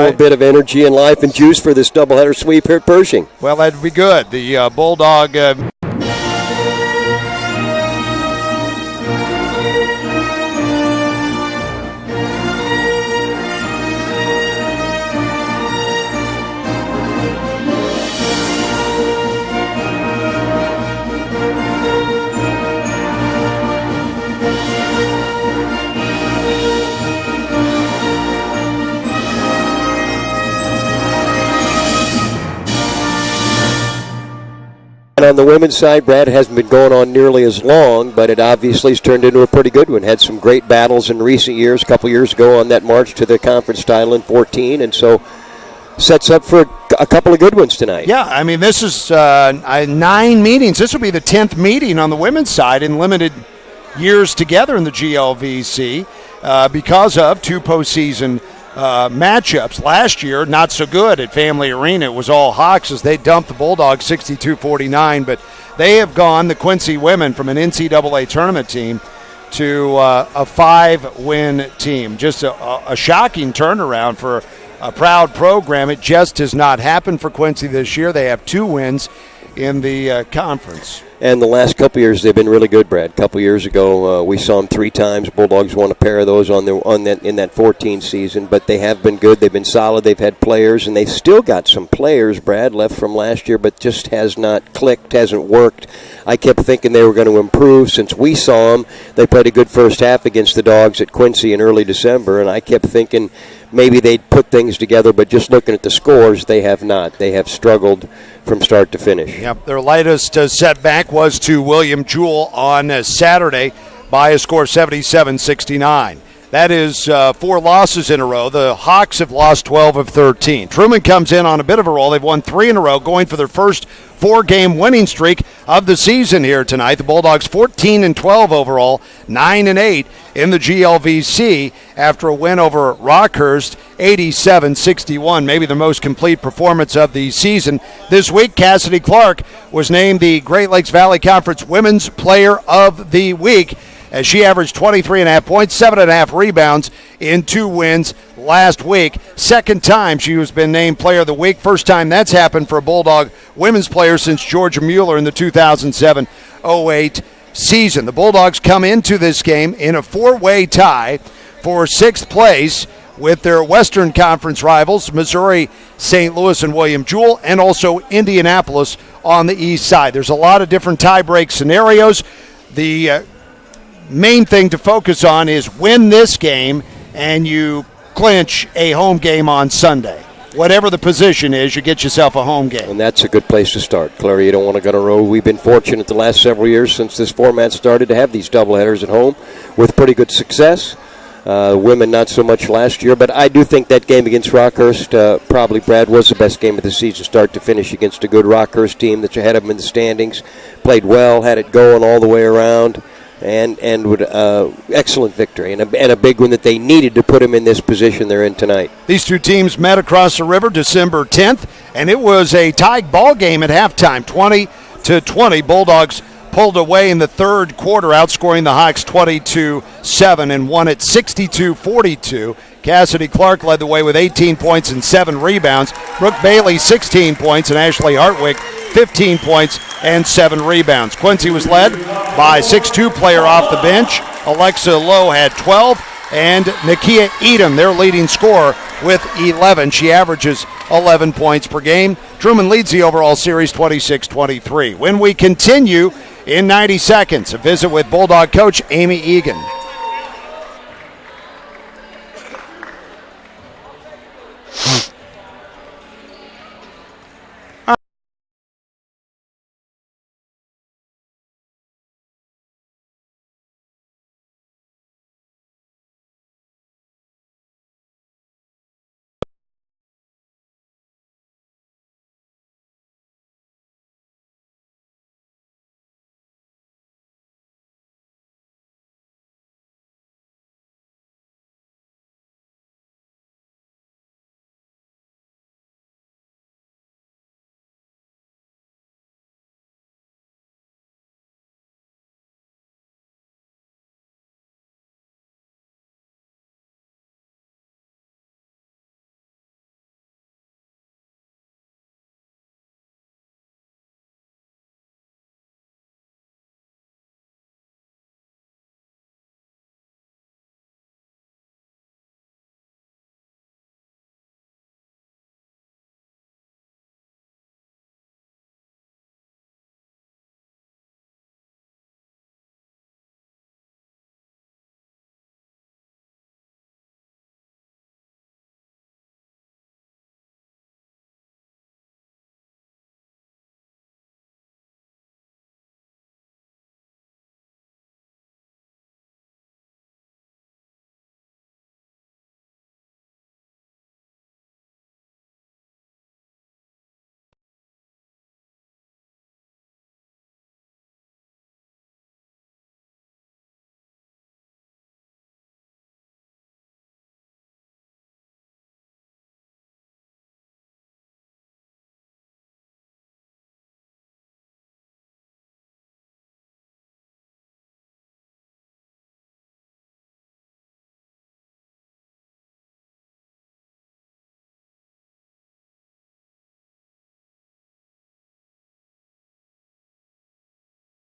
a bit of energy and life and juice for this doubleheader sweep here at Pershing. Well, that'd be good. The Bulldog And on the women's side, Brad, hasn't been going on nearly as long, but it obviously has turned into a pretty good one. Had some great battles in recent years, a couple years ago on that march to the conference title in 14, and so sets up for a couple of good ones tonight. Yeah, I mean, this is 9 meetings. This will be the 10th meeting on the women's side in limited years together in the GLVC because of 2 postseason matchups. Last year, not so good at Family Arena. It was all Hawks as they dumped the Bulldogs 62-49, but they have gone, the Quincy women, from an NCAA tournament team to a 5-win team. Just a shocking turnaround for a proud program. It just has not happened for Quincy this year. They have 2 wins in the conference. And the last couple of years, they've been really good, Brad. A couple of years ago, we saw them 3 times. Bulldogs won a pair of those in that 14 season. But they have been good. They've been solid. They've had players, and they've still got some players, Brad, left from last year, but just has not clicked, hasn't worked. I kept thinking they were going to improve since we saw them. They played a good first half against the Dogs at Quincy in early December, and I kept thinking maybe they'd put things together, but just looking at the scores, they have not. They have struggled from start to finish. Yep, their latest setback was to William Jewell on Saturday by a score of 77-69. That is 4 losses in a row. The Hawks have lost 12 of 13. Truman comes in on a bit of a roll. They've won 3 in a row, going for their first 4-game winning streak of the season here tonight. The Bulldogs 14-12 overall, 9-8 in the GLVC after a win over Rockhurst, 87-61, maybe the most complete performance of the season. This week, Cassidy Clark was named the Great Lakes Valley Conference Women's Player of the Week, as she averaged 23.5 points, 7.5 rebounds in 2 wins last week. Second time she has been named Player of the Week. First time that's happened for a Bulldog women's player since Georgia Mueller in the 2007-08 season. The Bulldogs come into this game in a 4-way tie for 6th place with their Western Conference rivals, Missouri, St. Louis, and William Jewell, and also Indianapolis on the east side. There's a lot of different tie-break scenarios. The main thing to focus on is win this game and you clinch a home game on Sunday. Whatever the position is, you get yourself a home game. And that's a good place to start. Clary, you don't want to go on a road. We've been fortunate the last several years since this format started to have these doubleheaders at home with pretty good success. Women not so much last year, but I do think that game against Rockhurst, probably, Brad, was the best game of the season, start to finish, against a good Rockhurst team that's ahead of them in the standings. Played well, had it going all the way around. And would excellent victory and a big one that they needed to put them in this position they're in tonight. These 2 teams met across the river December 10th, and it was a tied ball game at halftime, 20-20. Bulldogs pulled away in the third quarter, outscoring the Hawks 22-7 and won it 62-42. Cassidy Clark led the way with 18 points and 7 rebounds. Brooke Bailey, 16 points, and Ashley Hartwick, 15 points and 7 rebounds. Quincy was led by 6'2" player off the bench. Alexa Lowe had 12, and Nakia Edom, their leading scorer, with 11. She averages 11 points per game. Truman leads the overall series 26-23. When we continue in 90 seconds, a visit with Bulldog coach Amy Egan.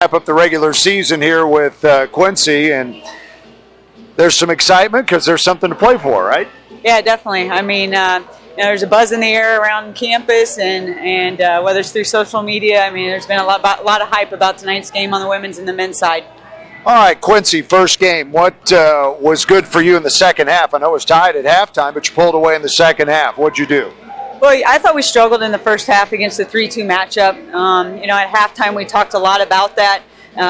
Wrap up the regular season here with Quincy, and there's some excitement because there's something to play for, right? Yeah, definitely. I mean, there's a buzz in the air around campus, and whether it's through social media, I mean, there's been a lot of hype about tonight's game on the women's and the men's side. All right, Quincy, first game. What was good for you in the second half? I know it was tied at halftime, but you pulled away in the second half. What'd you do? Well, I thought we struggled in the first half against the 3-2 matchup. At halftime we talked a lot about that,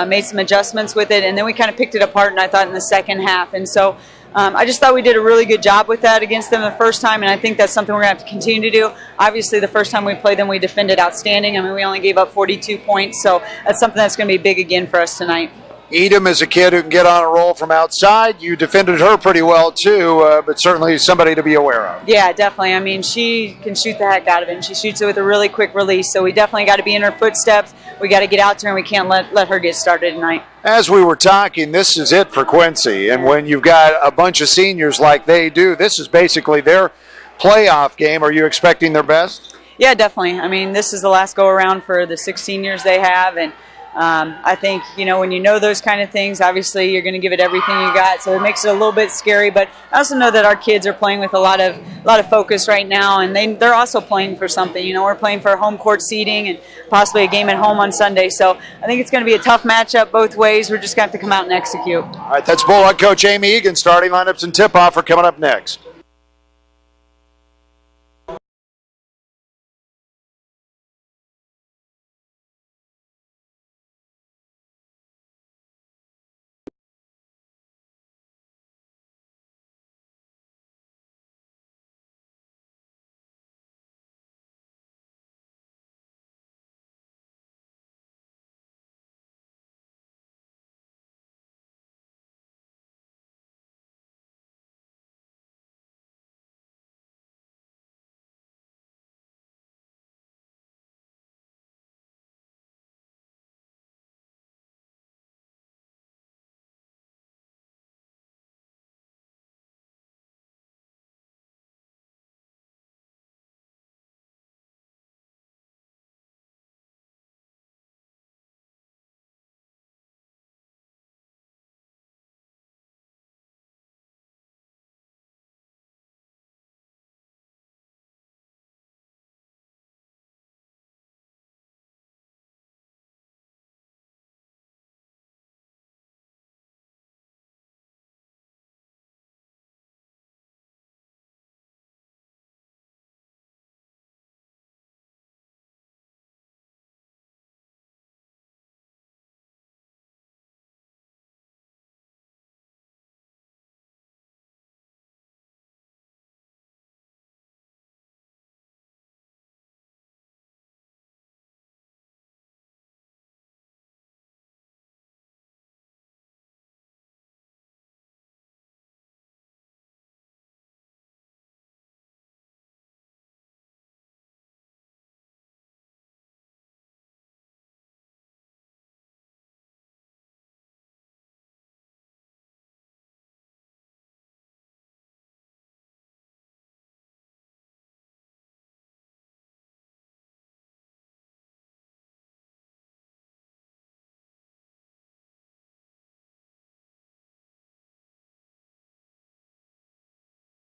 made some adjustments with it, and then we kind of picked it apart, and I thought in the second half. And so I just thought we did a really good job with that against them the first time, and I think that's something we're going to have to continue to do. Obviously, the first time we played them, we defended outstanding. I mean, we only gave up 42 points, so that's something that's going to be big again for us tonight. Edom is a kid who can get on a roll from outside. You defended her pretty well, too, but certainly somebody to be aware of. Yeah, definitely. I mean, she can shoot the heck out of it, and she shoots it with a really quick release, so we definitely got to be in her footsteps. We got to get out to her, and we can't let her get started tonight. As we were talking, this is it for Quincy, and when you've got a bunch of seniors like they do, this is basically their playoff game. Are you expecting their best? Yeah, definitely. I mean, this is the last go-around for the 6 seniors they have, and I think, when you know those kind of things, obviously you're going to give it everything you got, so it makes it a little bit scary. But I also know that our kids are playing with a lot of focus right now, and they're also playing for something. We're playing for home court seeding and possibly a game at home on Sunday. So I think it's going to be a tough matchup both ways. We're just going to have to come out and execute. All right, that's Bulldog coach Amy Egan. Starting lineups and tip-off are coming up next.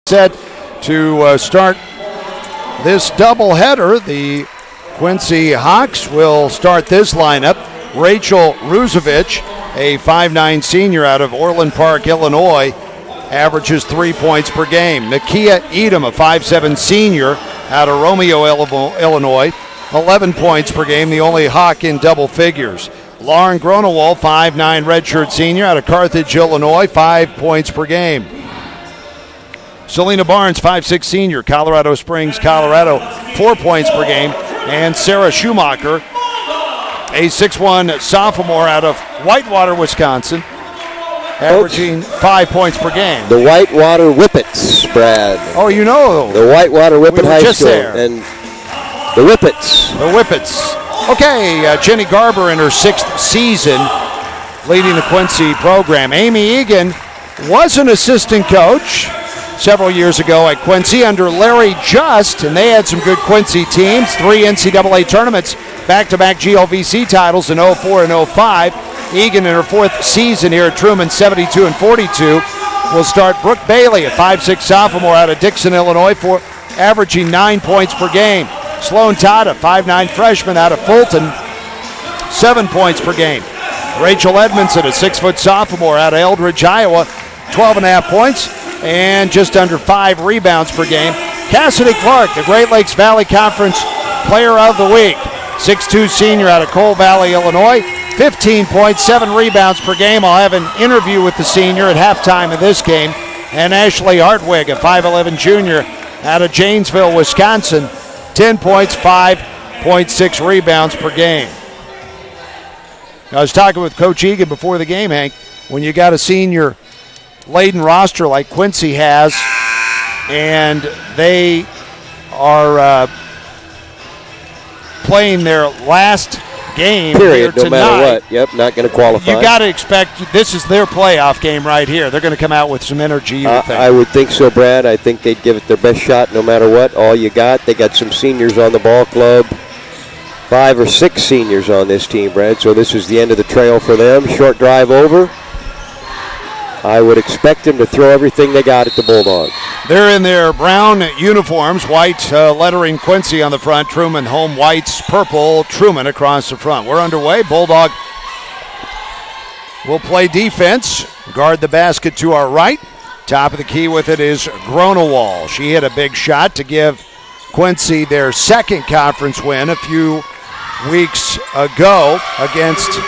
Set to start this doubleheader. The Quincy Hawks will start this lineup. Rachel Ruzovich, a 5'9" senior out of Orland Park, Illinois, averages 3 points per game. Nakia Edom, a 5'7" senior out of Romeo, Illinois, 11 points per game, the only Hawk in double figures. Lauren Gronewald, 5'9" redshirt senior out of Carthage, Illinois, 5 points per game. Selena Barnes, 5'6" senior, Colorado Springs, Colorado, 4 points per game. And Sarah Schumacher, a 6'1" sophomore out of Whitewater, Wisconsin, averaging 5 points per game. The Whitewater Whippets, Brad. Oh, you know. The Whitewater Whippet High just School. there. And the Whippets. The Whippets. Okay, Jenny Garber in her 6th season leading the Quincy program. Amy Egan was an assistant coach, several years ago at Quincy under Larry Just, and they had some good Quincy teams. 3 NCAA tournaments, back-to-back GLVC titles in 04 and 05. Egan in her 4th season here at Truman, 72 and 42. Will start Brooke Bailey, a 5'6 sophomore out of Dixon, Illinois, averaging 9 points per game. Sloan Tata, 5'9 freshman out of Fulton, 7 points per game. Rachel Edmondson, a 6' sophomore out of Eldridge, Iowa, 12.5 points and just under 5 rebounds per game. Cassidy Clark, the Great Lakes Valley Conference Player of the Week, 6'2 senior out of Coal Valley, Illinois, 15 points, 7 rebounds per game. I'll have an interview with the senior at halftime of this game. And Ashley Hartwig, a 5'11 junior out of Janesville, Wisconsin, 10 points, 5.6 rebounds per game. I was talking with Coach Egan before the game, Hank. When you got a senior-laden roster like Quincy has, and they are playing their last game period, here no matter tonight, what. Yep, not going to qualify. You got to expect this is their playoff game right here. They're going to come out with some energy, you would think. I would think so, Brad. I think they'd give it their best shot no matter what. All you got, they got some seniors on the ball club. 5 or 6 seniors on this team, Brad. So this is the end of the trail for them. Short drive over. I would expect them to throw everything they got at the Bulldogs. They're in their brown uniforms, white lettering Quincy on the front, Truman home whites, purple, Truman across the front. We're underway. Bulldog will play defense, guard the basket to our right. Top of the key with it is Gronewall. She hit a big shot to give Quincy their second conference win a few weeks ago against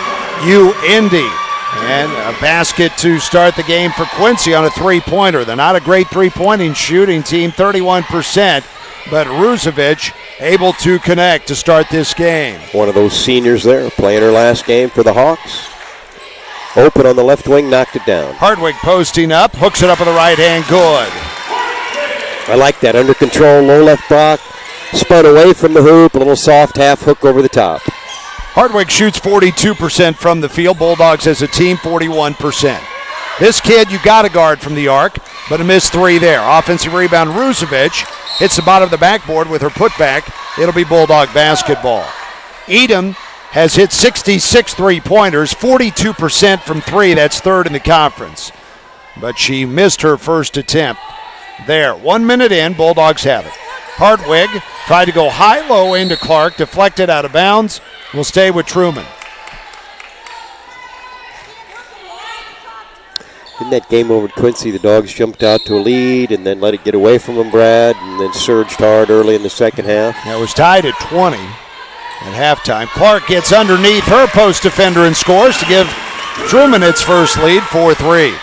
Indy. And a basket to start the game for Quincy on a three-pointer. They're not a great three-pointing shooting team, 31%, but Ruzovic able to connect to start this game. One of those seniors there playing her last game for the Hawks. Open on the left wing, knocked it down. Hardwick posting up, hooks it up with the right hand, good. I like that, under control, low left block, spun away from the hoop, a little soft half hook over the top. Hardwick shoots 42% from the field. Bulldogs as a team, 41%. This kid you got to guard from the arc, but a missed 3 there. Offensive rebound, Ruzovic hits the bottom of the backboard with her putback. It'll be Bulldog basketball. Edom has hit 66 three-pointers, 42% from 3. That's 3rd in the conference. But she missed her first attempt there. 1 minute in, Bulldogs have it. Hardwig tried to go high-low into Clark, deflected out of bounds. Will stay with Truman. In that game over at Quincy, the Dogs jumped out to a lead and then let it get away from them, Brad, and then surged hard early in the second half. It was tied at 20 at halftime. Clark gets underneath her post defender and scores to give Truman its first lead, 4-3.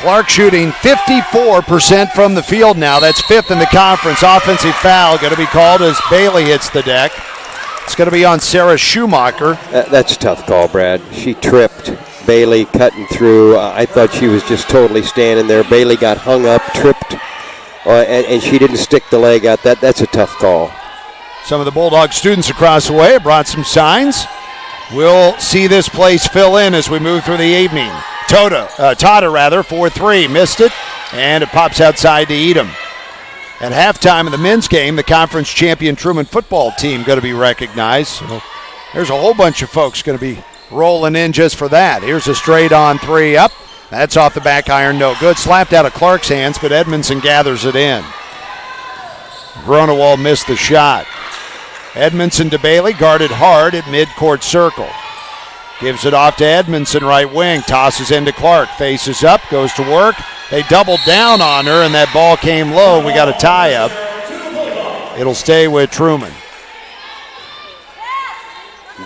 Clark shooting 54% from the field now. That's 5th in the conference. Offensive foul going to be called as Bailey hits the deck. It's going to be on Sarah Schumacher. That's a tough call, Brad. She tripped. Bailey cutting through. I thought she was just totally standing there. Bailey got hung up, tripped, and she didn't stick the leg out. That's a tough call. Some of the Bulldog students across the way brought some signs. We'll see this place fill in as we move through the evening. Tata, 4-3, missed it, and it pops outside to Edom. At halftime of the men's game, the conference champion Truman football team going to be recognized. So there's a whole bunch of folks going to be rolling in just for that. Here's a straight-on 3 up. That's off the back iron, no good. Slapped out of Clark's hands, but Edmondson gathers it in. Gronewall missed the shot. Edmondson to Bailey, guarded hard at midcourt circle. Gives it off to Edmondson, right wing. Tosses into Clark. Faces up, goes to work. They doubled down on her, and that ball came low. We got a tie-up. It'll stay with Truman.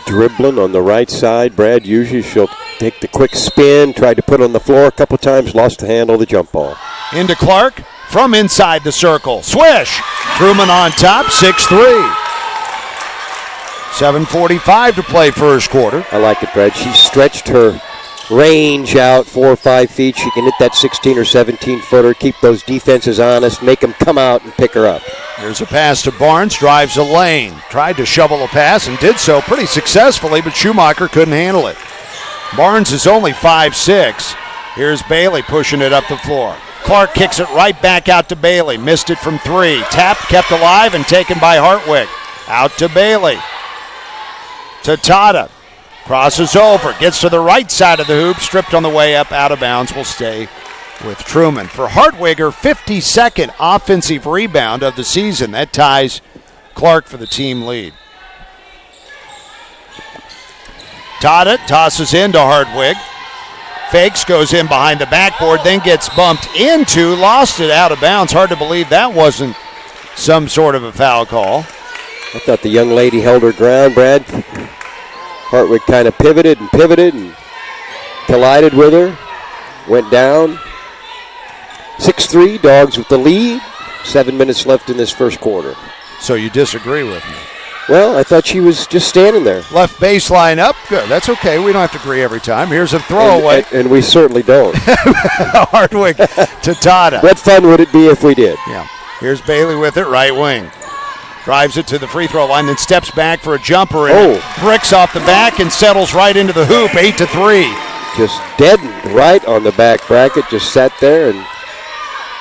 Dribbling on the right side. Brad, usually she'll take the quick spin, tried to put it on the floor a couple times, lost the handle of the jump ball. Into Clark from inside the circle. Swish! Truman on top, 6-3. 7:45 to play first quarter. I like it, Brad. She stretched her range out 4 or 5 feet. She can hit that 16 or 17 footer, keep those defenses honest, make them come out and pick her up. Here's a pass to Barnes, drives a lane. Tried to shovel a pass and did so pretty successfully, but Schumacher couldn't handle it. Barnes is only 5'6", Here's Bailey pushing it up the floor. Clark kicks it right back out to Bailey. Missed it from 3. Tapped, kept alive, and taken by Hartwig. Out to Bailey. To Tata. Crosses over. Gets to the right side of the hoop. Stripped on the way up. Out of bounds. Will stay with Truman. For Hartwig, her 52nd offensive rebound of the season. That ties Clark for the team lead. Tata tosses into Hartwig. Fakes, goes in behind the backboard, then gets bumped into, lost it out of bounds. Hard to believe that wasn't some sort of a foul call. I thought the young lady held her ground, Brad. Hartwig kind of pivoted and collided with her. Went down. 6-3, Dogs with the lead. 7 minutes left in this first quarter. So you disagree with me? Well, I thought she was just standing there. Left baseline up. Good. That's okay. We don't have to agree every time. Here's a throwaway. And we certainly don't. Hartwig to Tata. What fun would it be if we did? Yeah. Here's Bailey with it, right wing. Drives it to the free throw line, then steps back for a jumper and bricks off the back and settles right into the hoop, 8-3. Just deadened right on the back bracket, just sat there and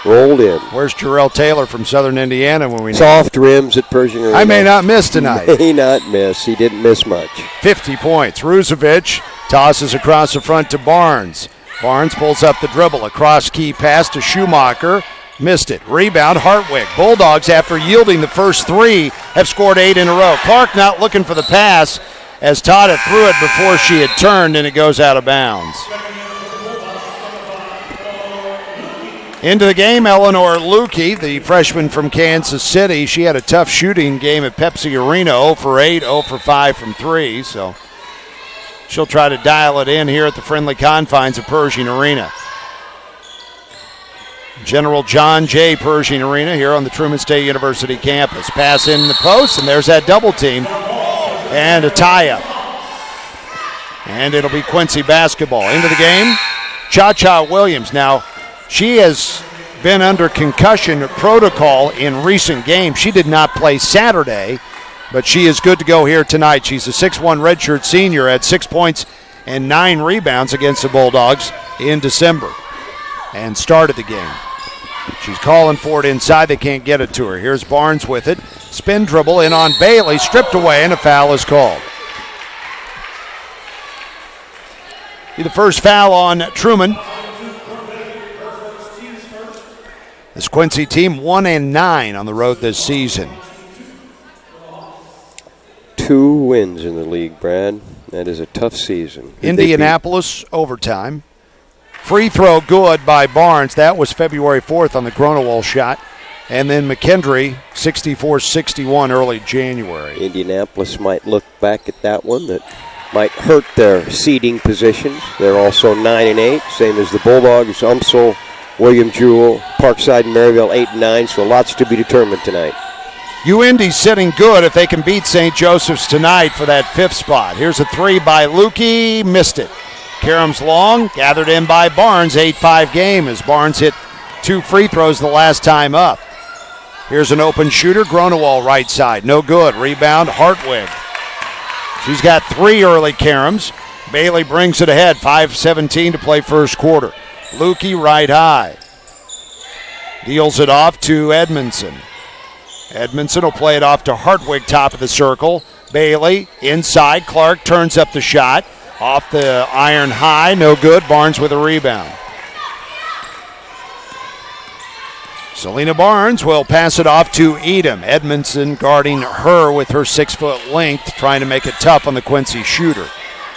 rolled in. Where's Jarrell Taylor from Southern Indiana when we need soft rims at Pershing Arena? I may not miss tonight. May not miss. He didn't miss much. 50 points. Ruzovic tosses across the front to Barnes. Barnes pulls up the dribble. A cross-key pass to Schumacher. Missed it. Rebound, Hartwig. Bulldogs, after yielding the first 3, have scored 8 in a row. Clark not looking for the pass as Tata threw it before she had turned, and it goes out of bounds. Into the game, Eleanor Lukey, the freshman from Kansas City. She had a tough shooting game at Pepsi Arena, 0 for 8, 0 for 5 from 3. So she'll try to dial it in here at the friendly confines of Pershing Arena. General John J. Pershing Arena here on the Truman State University campus. Pass in the post, and there's that double team. And a tie-up. And it'll be Quincy basketball. Into the game, Cha-Cha Williams. Now, she has been under concussion protocol in recent games. She did not play Saturday, but she is good to go here tonight. She's a 6'1 redshirt senior, had 6 points and 9 rebounds against the Bulldogs in December and started the game. She's calling for it inside. They can't get it to her. Here's Barnes with it. Spin dribble in on Bailey. Stripped away, and a foul is called. Be the first foul on Truman. This Quincy team 1-9 on the road this season. 2 wins in the league, Brad. That is a tough season. Indianapolis overtime. Free throw good by Barnes. That was February 4th on the Gronewall shot. And then McKendree, 64-61 early January. Indianapolis might look back at that one. That might hurt their seeding positions. They're also 9-8, same as the Bulldogs, Umsel, William Jewell, Parkside, and Maryville 8-9, so lots to be determined tonight. UIndy's sitting good if they can beat St. Joseph's tonight for that 5th spot. Here's a 3 by Lukey, missed it. Karam's long, gathered in by Barnes, 8-5 game as Barnes hit 2 free throws the last time up. Here's an open shooter, Gronewall right side, no good. Rebound, Hartwig. She's got 3 early Karams. Bailey brings it ahead, 5:17 to play first quarter. Lukey right high. Deals it off to Edmondson. Edmondson will play it off to Hartwig, top of the circle. Bailey inside. Clark turns up the shot. Off the iron high, no good. Barnes with a rebound. Selena Barnes will pass it off to Edom. Edmondson guarding her with her 6-foot length, trying to make it tough on the Quincy shooter.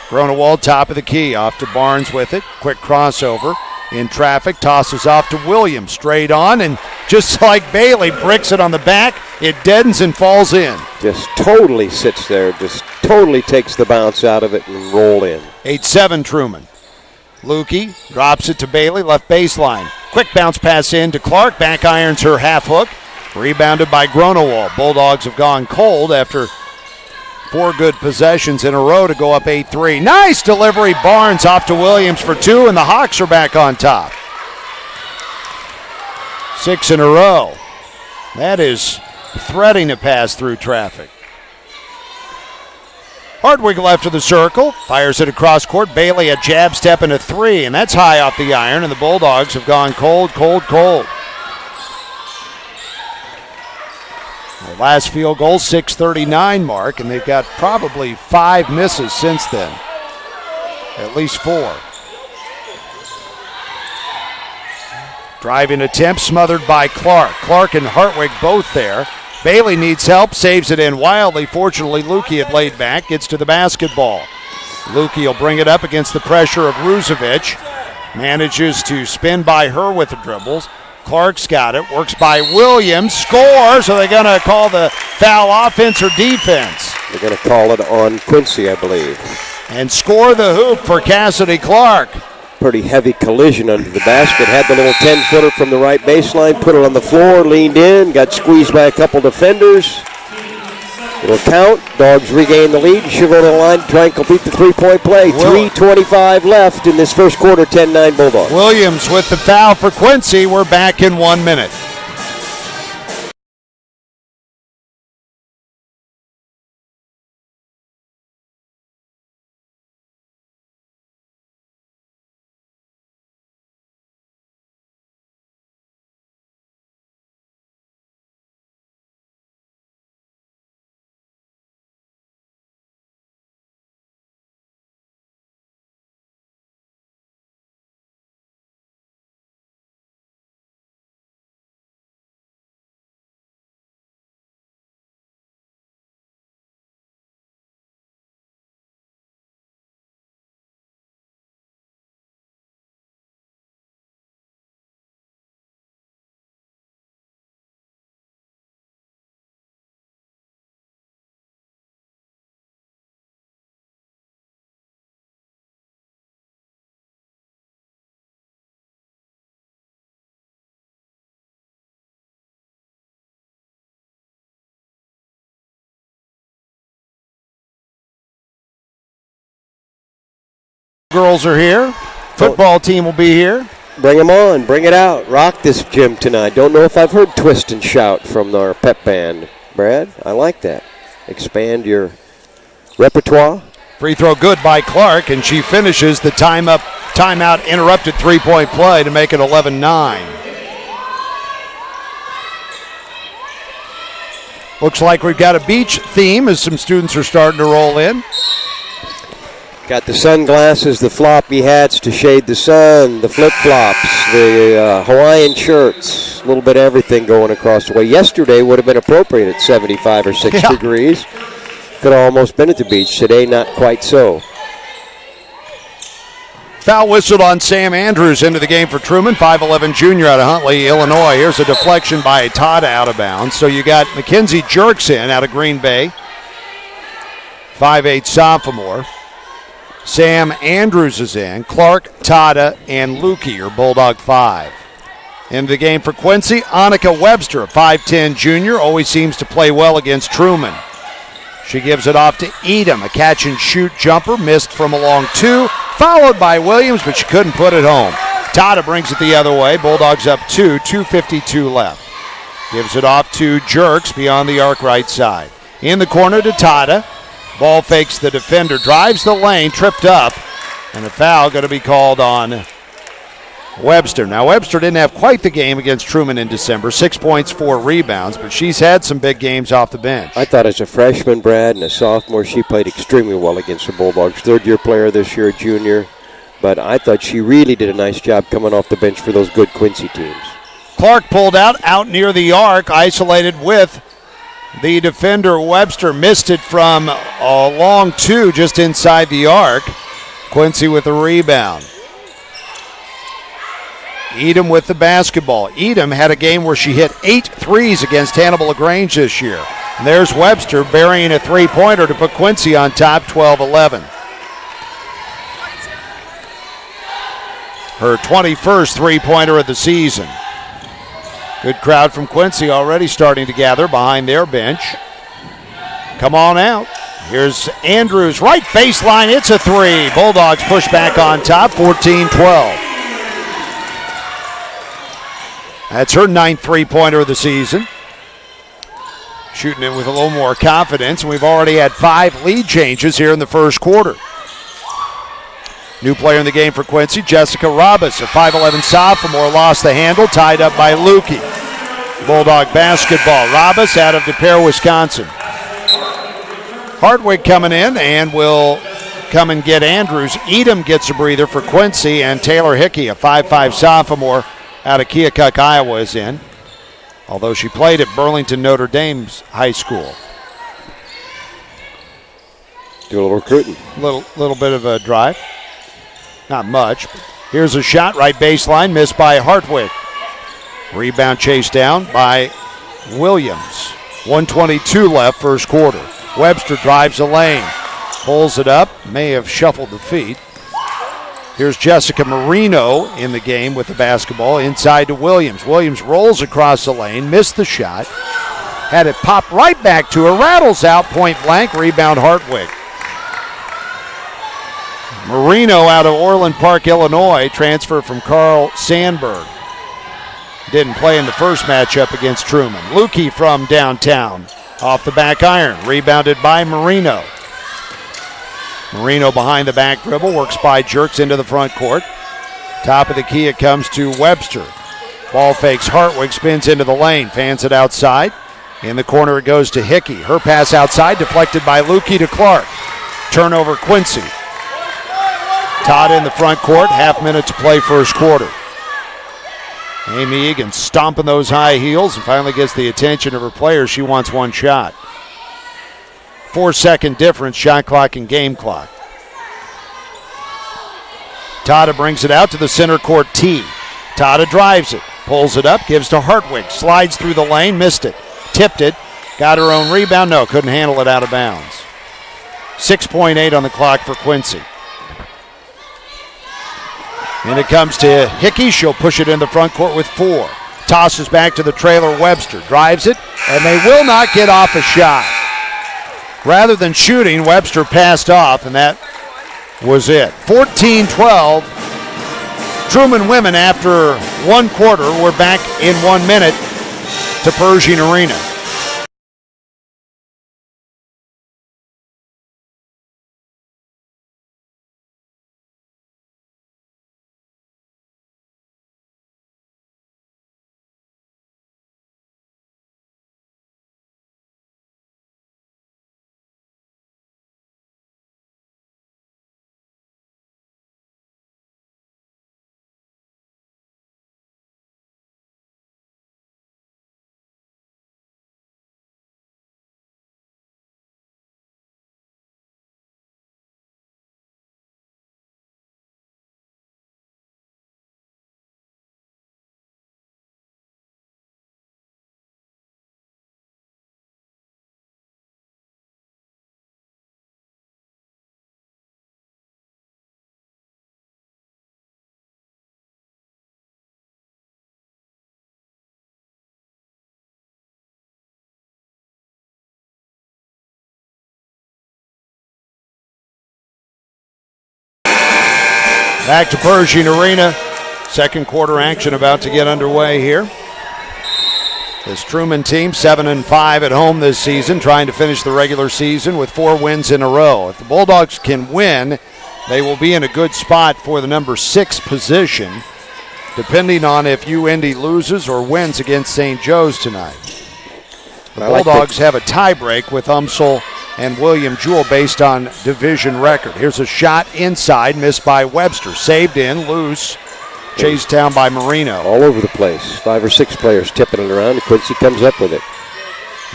Gronewald, top of the key, off to Barnes with it. Quick crossover. In traffic, tosses off to Williams. Straight on, and just like Bailey, bricks it on the back. It deadens and falls in. Just totally sits there, just totally takes the bounce out of it and roll in. 8-7 Truman. Lukey drops it to Bailey, left baseline. Quick bounce pass in to Clark. Back irons her half hook. Rebounded by Gronewall. Bulldogs have gone cold after 4 good possessions in a row to go up 8-3. Nice delivery. Barnes off to Williams for 2, and the Hawks are back on top. 6 in a row. That is threading to pass through traffic. Hardwick left of the circle, fires it across court. Bailey a jab step and a three, and that's high off the iron, and the Bulldogs have gone cold, cold, cold. Their last field goal, 6:39 mark, and they've got probably 5 misses since then. At least 4. Driving attempt smothered by Clark. Clark and Hartwig both there. Bailey needs help, saves it in wildly. Fortunately, Lukey had laid back, gets to the basketball. Lukey will bring it up against the pressure of Ruzovic. Manages to spin by her with the dribbles. Clark's got it, works by Williams, scores. Are they going to call the foul offense or defense? They're going to call it on Quincy, I believe. And score the hoop for Cassidy Clark. Pretty heavy collision under the basket. Had the little 10-footer from the right baseline, put it on the floor, leaned in, got squeezed by a couple defenders. It'll count. Dogs regain the lead. She'll go to the line to try and complete the three-point play. 3:25 left in this first quarter, 10-9 Bulldogs. Williams with the foul for Quincy. We're back in 1 minute. Girls are here. Football team will be here. Bring them on. Bring it out. Rock this gym tonight. Don't know if I've heard twist and shout from our pep band. Brad, I like that. Expand your repertoire. Free throw good by Clark, and she finishes the timeout interrupted three-point play to make it 11-9. Looks like we've got a beach theme as some students are starting to roll in. Got the sunglasses, the floppy hats to shade the sun, the flip-flops, the Hawaiian shirts, a little bit of everything going across the way. Yesterday would have been appropriate at 75 or 6 degrees. Could have almost been at the beach. Today, not quite so. Foul whistled on Sam Andrews into the game for Truman, 5'11 junior out of Huntley, Illinois. Here's a deflection by Tada out of bounds. So you got Mackenzie Jerkson out of Green Bay, 5'8 sophomore. Sam Andrews is in. Clark, Tada, and Lukey are Bulldog 5. In the game for Quincy, Annika Webster, a 5'10 junior, always seems to play well against Truman. She gives it off to Edom, a catch-and-shoot jumper, missed from a long 2, followed by Williams, but she couldn't put it home. Tada brings it the other way. Bulldogs up 2, 2:52 left. Gives it off to Jerks beyond the arc right side. In the corner to Tada. Ball fakes the defender, drives the lane, tripped up, and a foul going to be called on Webster. Now, Webster didn't have quite the game against Truman in December, 6 points, 4 rebounds, but she's had some big games off the bench. I thought as a freshman, Brad, and a sophomore, she played extremely well against the Bulldogs. Third-year player this year, junior, but I thought she really did a nice job coming off the bench for those good Quincy teams. Clark pulled out near the arc, isolated with the defender. Webster missed it from a long 2 just inside the arc. Quincy with the rebound. Edom with the basketball. Edom had a game where she hit 8 threes against Hannibal LaGrange this year. And there's Webster burying a three-pointer to put Quincy on top, 12-11. Her 21st three-pointer of the season. Good crowd from Quincy already starting to gather behind their bench. Come on out. Here's Andrews, right baseline, it's a 3. Bulldogs push back on top, 14-12. That's her 9th three-pointer of the season. shooting it with a little more confidence. We've already had 5 lead changes here in the first quarter. New player in the game for Quincy, Jessica Robas, a 5'11 sophomore, lost the handle, tied up by Lukey. Bulldog basketball. Robas out of DePere, Wisconsin. Hartwig coming in and will come and get Andrews. Edom gets a breather for Quincy, and Taylor Hickey, a 5'5 sophomore out of Keokuk, Iowa, is in. Although she played at Burlington Notre Dame's high school. Do a little recruiting. Little bit of a drive. Not much. But here's a shot, right baseline, missed by Hartwig. Rebound chased down by Williams. 1:22 left, first quarter. Webster drives the lane. Pulls it up. May have shuffled the feet. Here's Jessica Marino in the game with the basketball inside to Williams. Williams rolls across the lane, missed the shot. Had it pop right back to her. Rattles out, point blank. Rebound Hartwig. Marino out of Orland Park, Illinois, transfer from Carl Sandberg. Didn't play in the first matchup against Truman. Lukey from downtown, off the back iron, rebounded by Marino. Marino behind the back dribble, works by jerks into the front court. Top of the key, it comes to Webster. Ball fakes Hartwig, spins into the lane, fans it outside. In the corner it goes to Hickey. Her pass outside, deflected by Lukey to Clark. Turnover Quincy. Todd in the front court, half minute to play first quarter. Amy Egan stomping those high heels and finally gets the attention of her players. She wants one shot. 4-second difference, shot clock and game clock. Tada brings it out to the center court tee. Tada drives it, pulls it up, gives to Hartwig, slides through the lane, missed it, tipped it, got her own rebound, no, couldn't handle it out of bounds. 6.8 on the clock for Quincy. And it comes to Hickey. She'll push it in the front court with 4. Tosses back to the trailer Webster. Drives it, and they will not get off a shot. Rather than shooting, Webster passed off, and that was it. 14-12. Truman women, after one quarter, we're back in 1 minute to Pershing Arena. Back to Pershing Arena. Second quarter action about to get underway here. This Truman team 7-5 at home this season, trying to finish the regular season with 4 wins in a row. If the Bulldogs can win, they will be in a good spot for the number 6 position, depending on if UIndy loses or wins against St. Joe's tonight. The Bulldogs have a tiebreak with Umsel and William Jewell based on division record. Here's a shot inside, missed by Webster. Saved in, loose, chased down by Marino. All over the place. 5 or 6 players tipping it around, and Quincy comes up with it.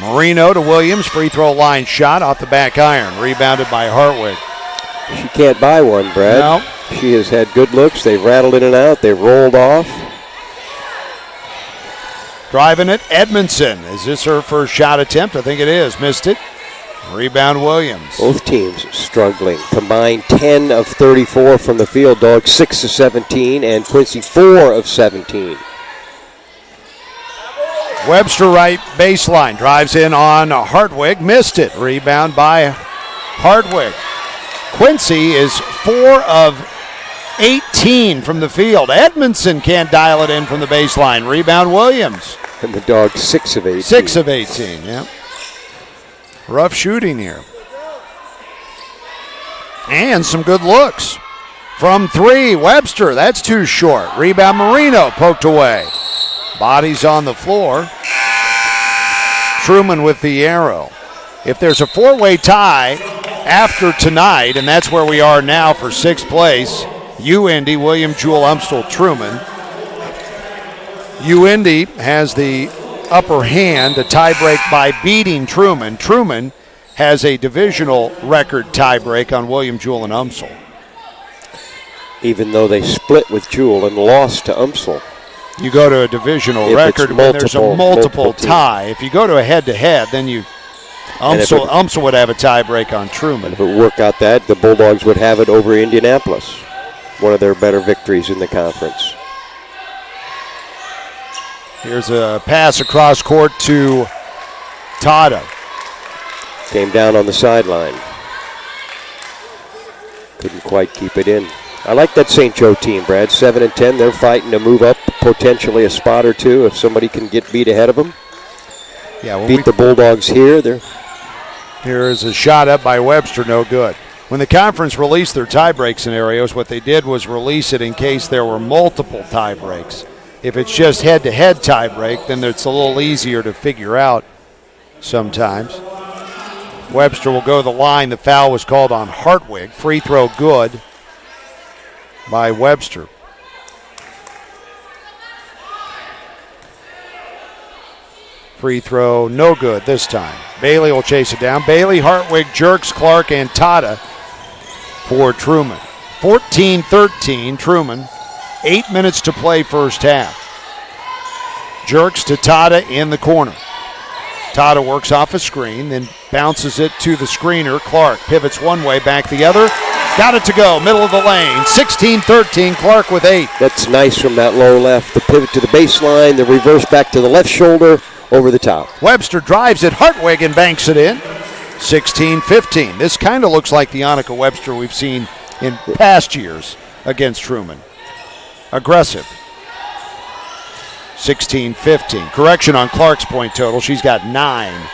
Marino to Williams, free throw line shot off the back iron, rebounded by Hartwig. She can't buy one, Brad. No. She has had good looks. They've rattled in and out. They've rolled off. Driving it, Edmondson. Is this her first shot attempt? I think it is. Missed it. Rebound Williams. Both teams struggling. Combined 10 of 34 from the field. Dogs 6 of 17, and Quincy 4 of 17. Webster right baseline. Drives in on Hartwig. Missed it. Rebound by Hartwig. Quincy is 4 of 18 from the field. Edmondson can't dial it in from the baseline. Rebound Williams. And the Dogs 6 of 18. 6 of 18, yeah. Rough shooting here. And some good looks. From three, Webster, that's too short. Rebound, Marino, poked away. Bodies on the floor. Truman with the arrow. If there's a four-way tie after tonight, and that's where we are now for sixth place, UND, William Jewell, Umstell, Truman. UND has the upper hand, a tiebreak by beating Truman. Truman has a divisional record tiebreak on William Jewell and Umstell. Even though they split with Jewell and lost to Umstell. You go to a divisional record when there's a multiple tie. If you go to a head-to-head, then Umstell would have a tiebreak on Truman. If it worked out that, the Bulldogs would have it over Indianapolis. One of their better victories in the conference. Here's a pass across court to Tada. Came down on the sideline. Couldn't quite keep it in. I like that St. Joe team, Brad. 7 and 10. They're fighting to move up potentially a spot or two if somebody can get beat ahead of them. Yeah, beat the Bulldogs here. Here's a shot up by Webster, no good. When the conference released their tiebreak scenarios, what they did was release it in case there were multiple tiebreaks. If it's just head-to-head tiebreak, then it's a little easier to figure out sometimes. Webster will go to the line. The foul was called on Hartwig. Free throw good by Webster. Free throw no good this time. Bailey will chase it down. Bailey, Hartwig, Jerks, Clark, and Tada for Truman. 14-13, Truman. 8 minutes to play first half. Jerks to Tada in the corner. Tada works off a screen, then bounces it to the screener. Clark pivots one way, back the other. Got it to go, middle of the lane. 16-13, Clark with 8. That's nice from that low left. The pivot to the baseline, the reverse back to the left shoulder, over the top. Webster drives it, Hartwig, and banks it in. 16-15. This kind of looks like the Annika Webster we've seen in past years against Truman. Aggressive. 16-15. Correction on Clark's point total. She's got 9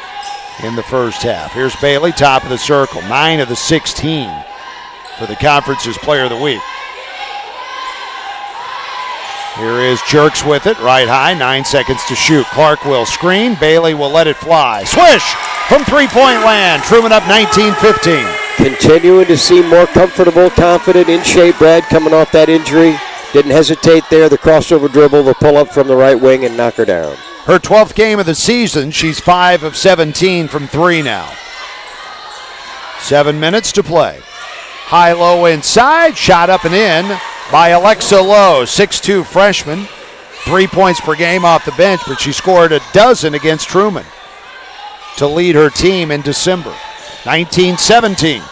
in the first half. Here's Bailey, top of the circle. 9 of the 16 for the conference's player of the week. Here is Jerks with it, right high, 9 seconds to shoot. Clark will screen, Bailey will let it fly. Swish from three-point land. Truman up 19-15. Continuing to seem more comfortable, confident, in shape. Brad coming off that injury. Didn't hesitate there. The crossover dribble, the pull-up from the right wing, and knock her down. Her 12th game of the season. She's 5 of 17 from 3 now. 7 minutes to play. High-low inside, shot up and in by Alexa Lowe, 6'2 freshman. 3 points per game off the bench, but she scored a dozen against Truman to lead her team in December. 19-17.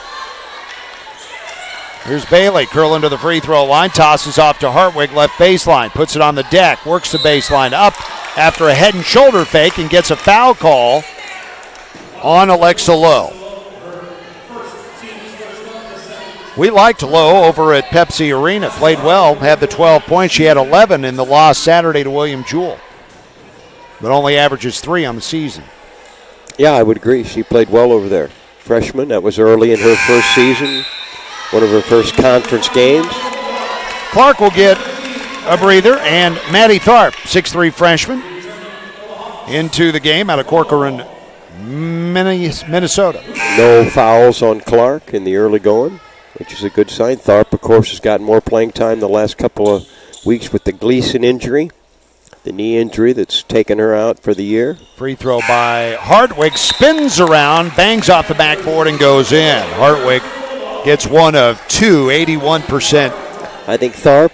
Here's Bailey, curling to the free throw line, tosses off to Hartwig, left baseline, puts it on the deck, works the baseline up after a head and shoulder fake and gets a foul call on Alexa Lowe. We liked Lowe over at Pepsi Arena, played well, had the 12 points. She had 11 in the loss Saturday to William Jewell, but only averages 3 on the season. Yeah, I would agree. She played well over there. Freshman, that was early in her first season. One of her first conference games. Clark will get a breather, and Maddie Tharp, 6'3 freshman, into the game out of Corcoran, Minnesota. No fouls on Clark in the early going, which is a good sign. Tharp, of course, has gotten more playing time the last couple of weeks with the Gleason injury, the knee injury that's taken her out for the year. Free throw by Hartwig, spins around, bangs off the backboard, and goes in. Hartwig gets 1 of 2, 81%. I think Tharp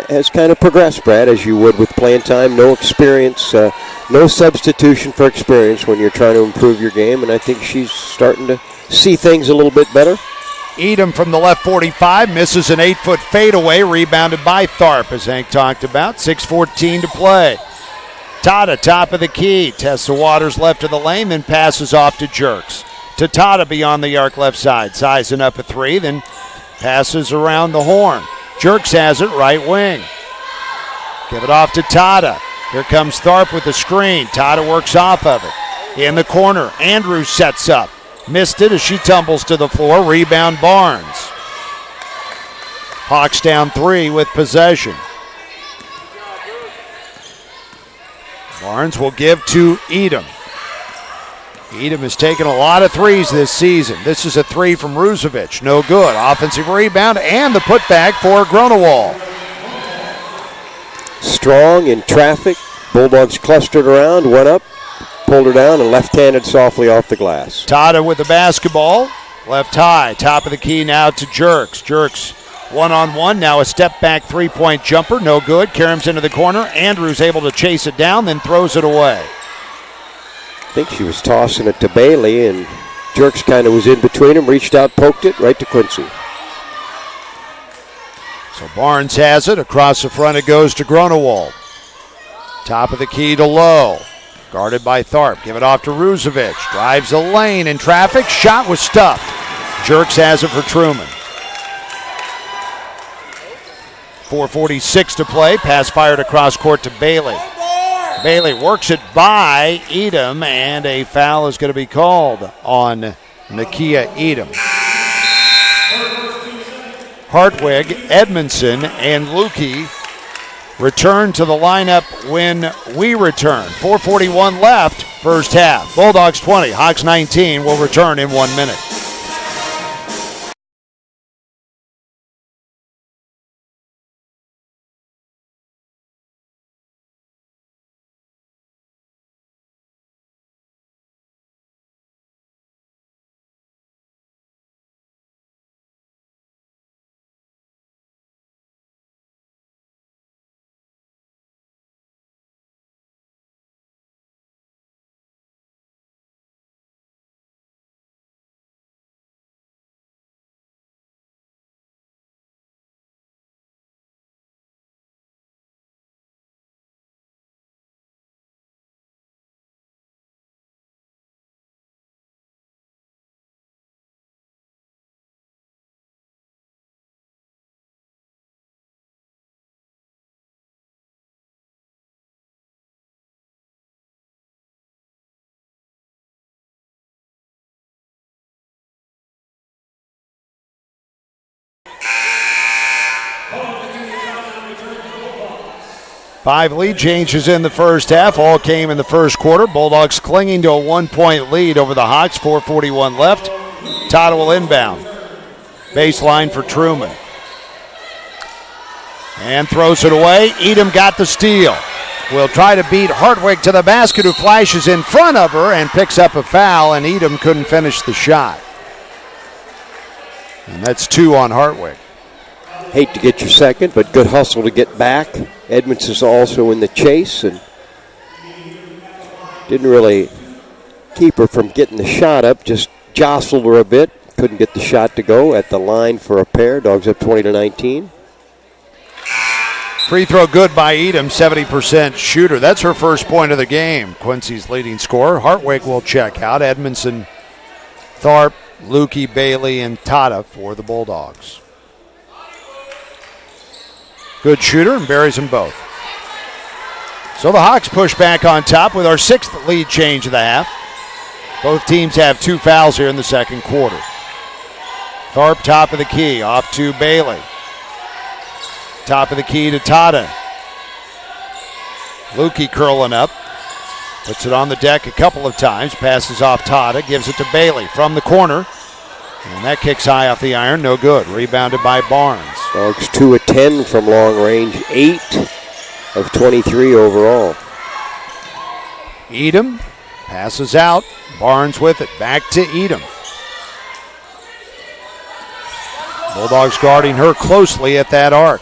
has kind of progressed, Brad, as you would with playing time. No experience, no substitution for experience when you're trying to improve your game, and I think she's starting to see things a little bit better. Edom from the left 45, misses an 8-foot fadeaway, rebounded by Tharp, as Hank talked about. 6:14 to play. Tada, top of the key, tests the waters left of the lane, then passes off to Jerks. To Tada beyond the arc left side, sizing up a 3, then passes around the horn. Jerks has it, right wing. Give it off to Tada. Here comes Tharp with the screen. Tada works off of it. in the corner. Andrews sets up. Missed it as she tumbles to the floor. Rebound Barnes. Hawks down 3 with possession. Barnes will give to Edom. Edom has taken a lot of threes this season. This is a 3 from Rusevich. No good. Offensive rebound and the putback for Grunewald. Strong in traffic. Bulldogs clustered around, went up, pulled her down, and left-handed softly off the glass. Tata with the basketball. Left high. Top of the key now to Jerks. Jerks one-on-one. Now a step-back three-point jumper. No good. Karam's into the corner. Andrews able to chase it down, then throws it away. I think she was tossing it to Bailey, and Jerks kind of was in between them, reached out, poked it right to Quincy. So Barnes has it. Across the front it goes to Grunewald. Top of the key to Lowe. Guarded by Tharp. Give it off to Rusevich. Drives the lane in traffic. Shot was stuffed. Jerks has it for Truman. 4:46 to play. Pass fired across court to Bailey. Bailey works it by Edom, and a foul is going to be called on Nakia Edom. Hartwig, Edmondson, and Lukey return to the lineup when we return. 4:41 left, first half. Bulldogs 20, Hawks 19. Will return in 1 minute. Five lead changes in the first half. All came in the first quarter. Bulldogs clinging to a 1-point lead over the Hawks. 4:41 left. Tata will inbound. Baseline for Truman. And throws it away. Edom got the steal. Will try to beat Hartwig to the basket, who flashes in front of her and picks up a foul, and Edom couldn't finish the shot. And that's 2 on Hartwig. Hate to get your second, but good hustle to get back. Edmonds is also in the chase and didn't really keep her from getting the shot up, just jostled her a bit. Couldn't get the shot to go at the line for a pair. Dogs up 20-19. Free throw good by Edom, 70% shooter. That's her first point of the game. Quincy's leading scorer. Hartwig will check out. Edmondson, Tharp, Lukey, Bailey, and Tata for the Bulldogs. Good shooter and buries them both. So the Hawks push back on top with our 6th lead change of the half. Both teams have 2 fouls here in the second quarter. Tharp top of the key, off to Bailey. Top of the key to Tata. Lukey curling up. Puts it on the deck a couple of times. Passes off Tata. Gives it to Bailey from the corner. And that kicks high off the iron. No good. Rebounded by Barnes. Dogs 2 of 10 from long range. 8 of 23 overall. Edom passes out. Barnes with it. Back to Edom. Bulldogs guarding her closely at that arc.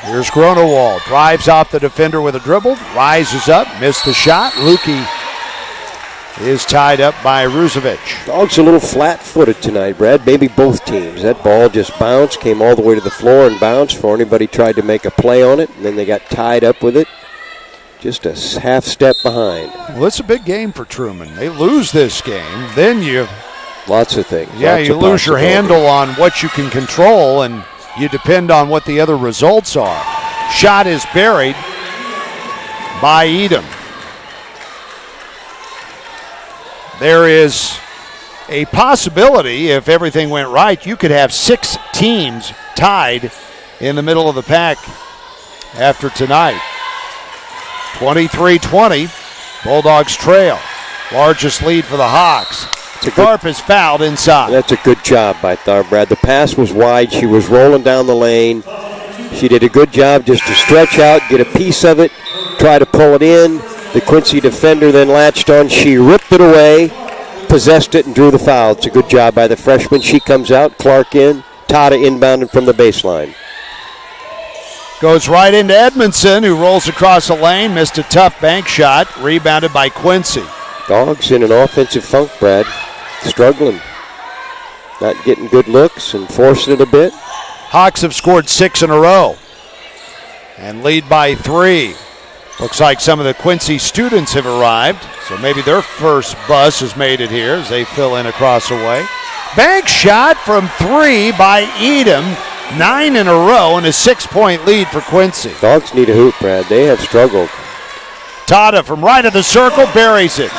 Here's Grunewald. Drives off the defender with a dribble. Rises up. Missed the shot. Lukey is tied up by Rusevich. Dogs a little flat-footed tonight, Brad. Maybe both teams. That ball just bounced, came all the way to the floor and bounced before anybody tried to make a play on it, and then they got tied up with it. Just a half step behind. Well, it's a big game for Truman. They lose this game, then you... Lots of things. Yeah, you lose your handle on what you can control, and you depend on what the other results are. Shot is buried by Edom. there is a possibility, if everything went right, you could have 6 teams tied in the middle of the pack after tonight. 23-20, Bulldogs trail. Largest lead for the Hawks. Tharp is fouled inside. That's a good job by Tharp, Brad. The pass was wide. She was rolling down the lane. She did a good job just to stretch out, get a piece of it, try to pull it in. The Quincy defender then latched on. She ripped it away, possessed it, and drew the foul. It's a good job by the freshman. She comes out, Clark in, Tata inbounded from the baseline. Goes right into Edmondson, who rolls across the lane, missed a tough bank shot, rebounded by Quincy. Dogs in an offensive funk, Brad. Struggling. Not getting good looks and forcing it a bit. Hawks have scored 6 in a row and lead by 3. Looks like some of the Quincy students have arrived, so maybe their first bus has made it here as they fill in across the way. Bank shot from 3 by Edom. 9 in a row and a 6-point lead for Quincy. Dogs need a hoop, Brad. They have struggled. Tata from right of the circle buries it.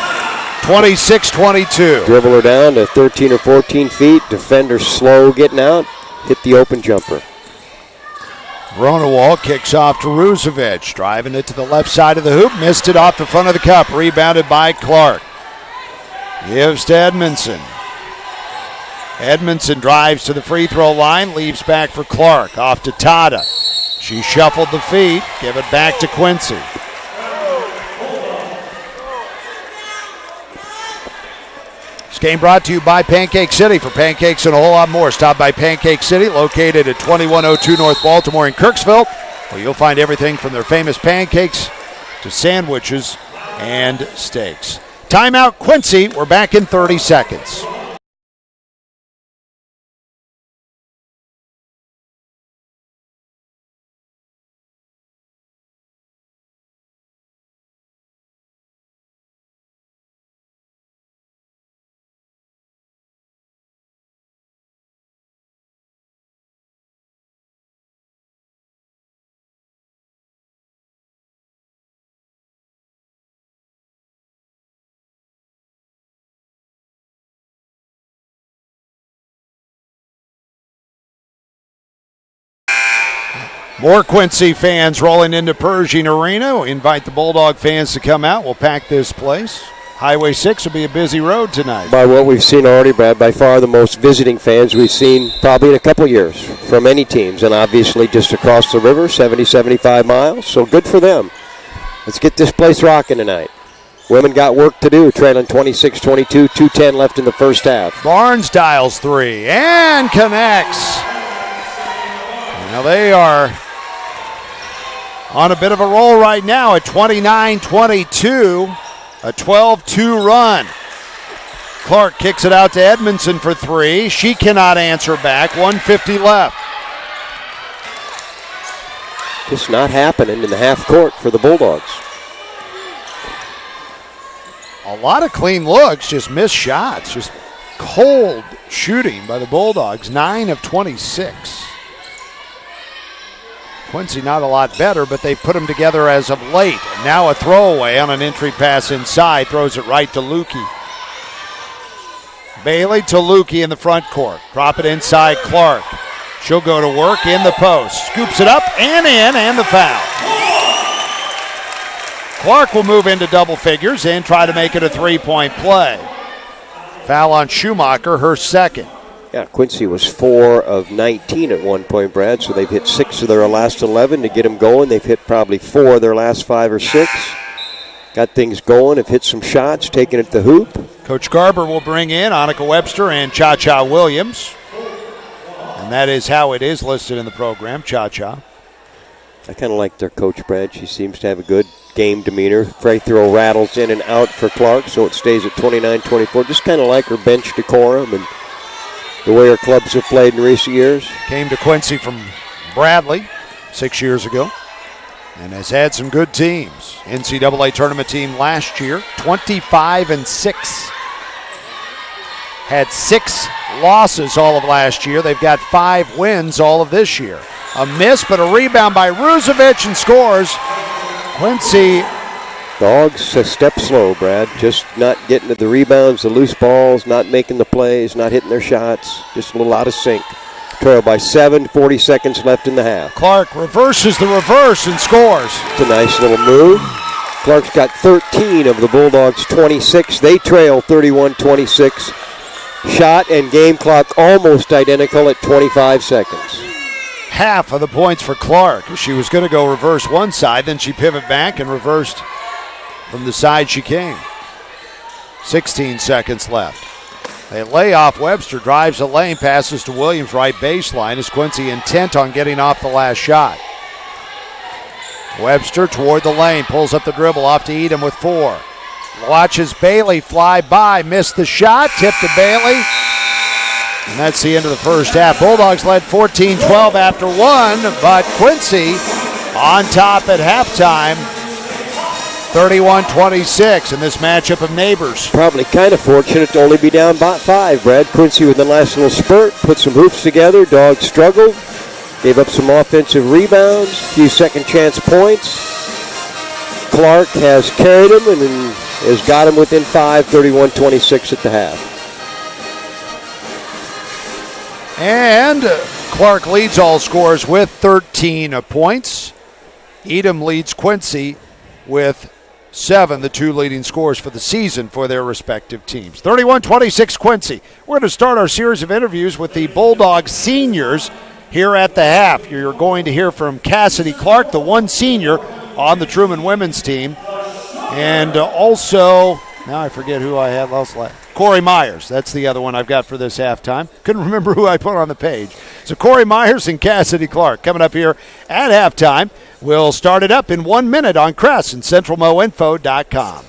26-22. Dribble her down to 13 or 14 feet. Defender slow getting out. Hit the open jumper. Ronewall kicks off to Rusevich. Driving it to the left side of the hoop. Missed it off the front of the cup. Rebounded by Clark. Gives to Edmondson. Edmondson drives to the free throw line. Leaves back for Clark. Off to Tata. She shuffled the feet. Give it back to Quincy. This game brought to you by Pancake City. For pancakes and a whole lot more, stop by Pancake City, located at 2102 North Baltimore in Kirksville, where you'll find everything from their famous pancakes to sandwiches and steaks. Timeout, Quincy. We're back in 30 seconds. More Quincy fans rolling into Pershing Arena. We invite the Bulldog fans to come out. We'll pack this place. Highway 6 will be a busy road tonight. By what we've seen already, Brad, by far the most visiting fans we've seen probably in a couple years from any teams. And obviously just across the river, 70, 75 miles. So good for them. Let's get this place rocking tonight. Women got work to do, trailing 26-22, 2:10 left in the first half. Barnes dials 3 and connects. Now they are on a bit of a roll right now at 29-22, a 12-2 run. Clark kicks it out to Edmondson for 3. She cannot answer back. 1:50 left. Just not happening in the half court for the Bulldogs. A lot of clean looks, just missed shots. Just cold shooting by the Bulldogs. 9 of 26. Quincy not a lot better, but they put them together as of late. Now a throwaway on an entry pass inside. Throws it right to Lukey. Bailey to Lukey in the front court. Drop it inside Clark. She'll go to work in the post. Scoops it up and in, and the foul. Clark will move into double figures and try to make it a three-point play. Foul on Schumacher, her second. Yeah, Quincy was 4 of 19 at one point, Brad, so they've hit 6 of their last 11 to get them going. They've hit probably 4 of their last 5 or 6. Got things going, have hit some shots, taken it to the hoop. Coach Garber will bring in Annika Webster and Cha-Cha Williams. And that is how it is listed in the program, Cha-Cha. I kind of like their coach, Brad. She seems to have a good game demeanor. Free throw rattles in and out for Clark, so it stays at 29-24. Just kind of like her bench decorum and the way her clubs have played in recent years. Came to Quincy from Bradley 6 years ago and has had some good teams. NCAA tournament team last year, 25-6. Had 6 losses all of last year. They've got 5 wins all of this year. A miss, but a rebound by Rusevich and scores. Quincy Dogs a step slow, Brad. Just not getting to the rebounds, the loose balls, not making the plays, not hitting their shots. Just a little out of sync. Trail by 7, 40 seconds left in the half. Clark reverses the reverse and scores. It's a nice little move. Clark's got 13 of the Bulldogs' 26. They trail 31-26. Shot and game clock almost identical at 25 seconds. Half of the points for Clark. She was going to go reverse one side, then she pivot back and reversed from the side she came. 16 seconds left. They lay off Webster, drives the lane, passes to Williams, right baseline as Quincy intent on getting off the last shot. Webster toward the lane, pulls up the dribble off to Edom with 4. Watches Bailey fly by, missed the shot, tipped to Bailey. And that's the end of the first half. Bulldogs led 14-12 after 1, but Quincy on top at halftime, 31-26 in this matchup of neighbors. Probably kind of fortunate to only be down by 5, Brad. Quincy with a nice little spurt, put some hoops together. Dogs struggled, gave up some offensive rebounds, a few second chance points. Clark has carried him and has got him within 5, 31-26 at the half. And Clark leads all scorers with 13 points. Edom leads Quincy with 7, the 2 leading scorers for the season for their respective teams. 31-26 Quincy. We're going to start our series of interviews with the Bulldog seniors here at the half. You're going to hear from Cassidy Clark, the one senior on the Truman women's team. And also, now I forget who I had last. Corey Myers. That's the other one I've got for this halftime. Couldn't remember who I put on the page. So Corey Myers and Cassidy Clark coming up here at halftime. We'll start it up in 1 minute on Crest and CentralMoInfo.com.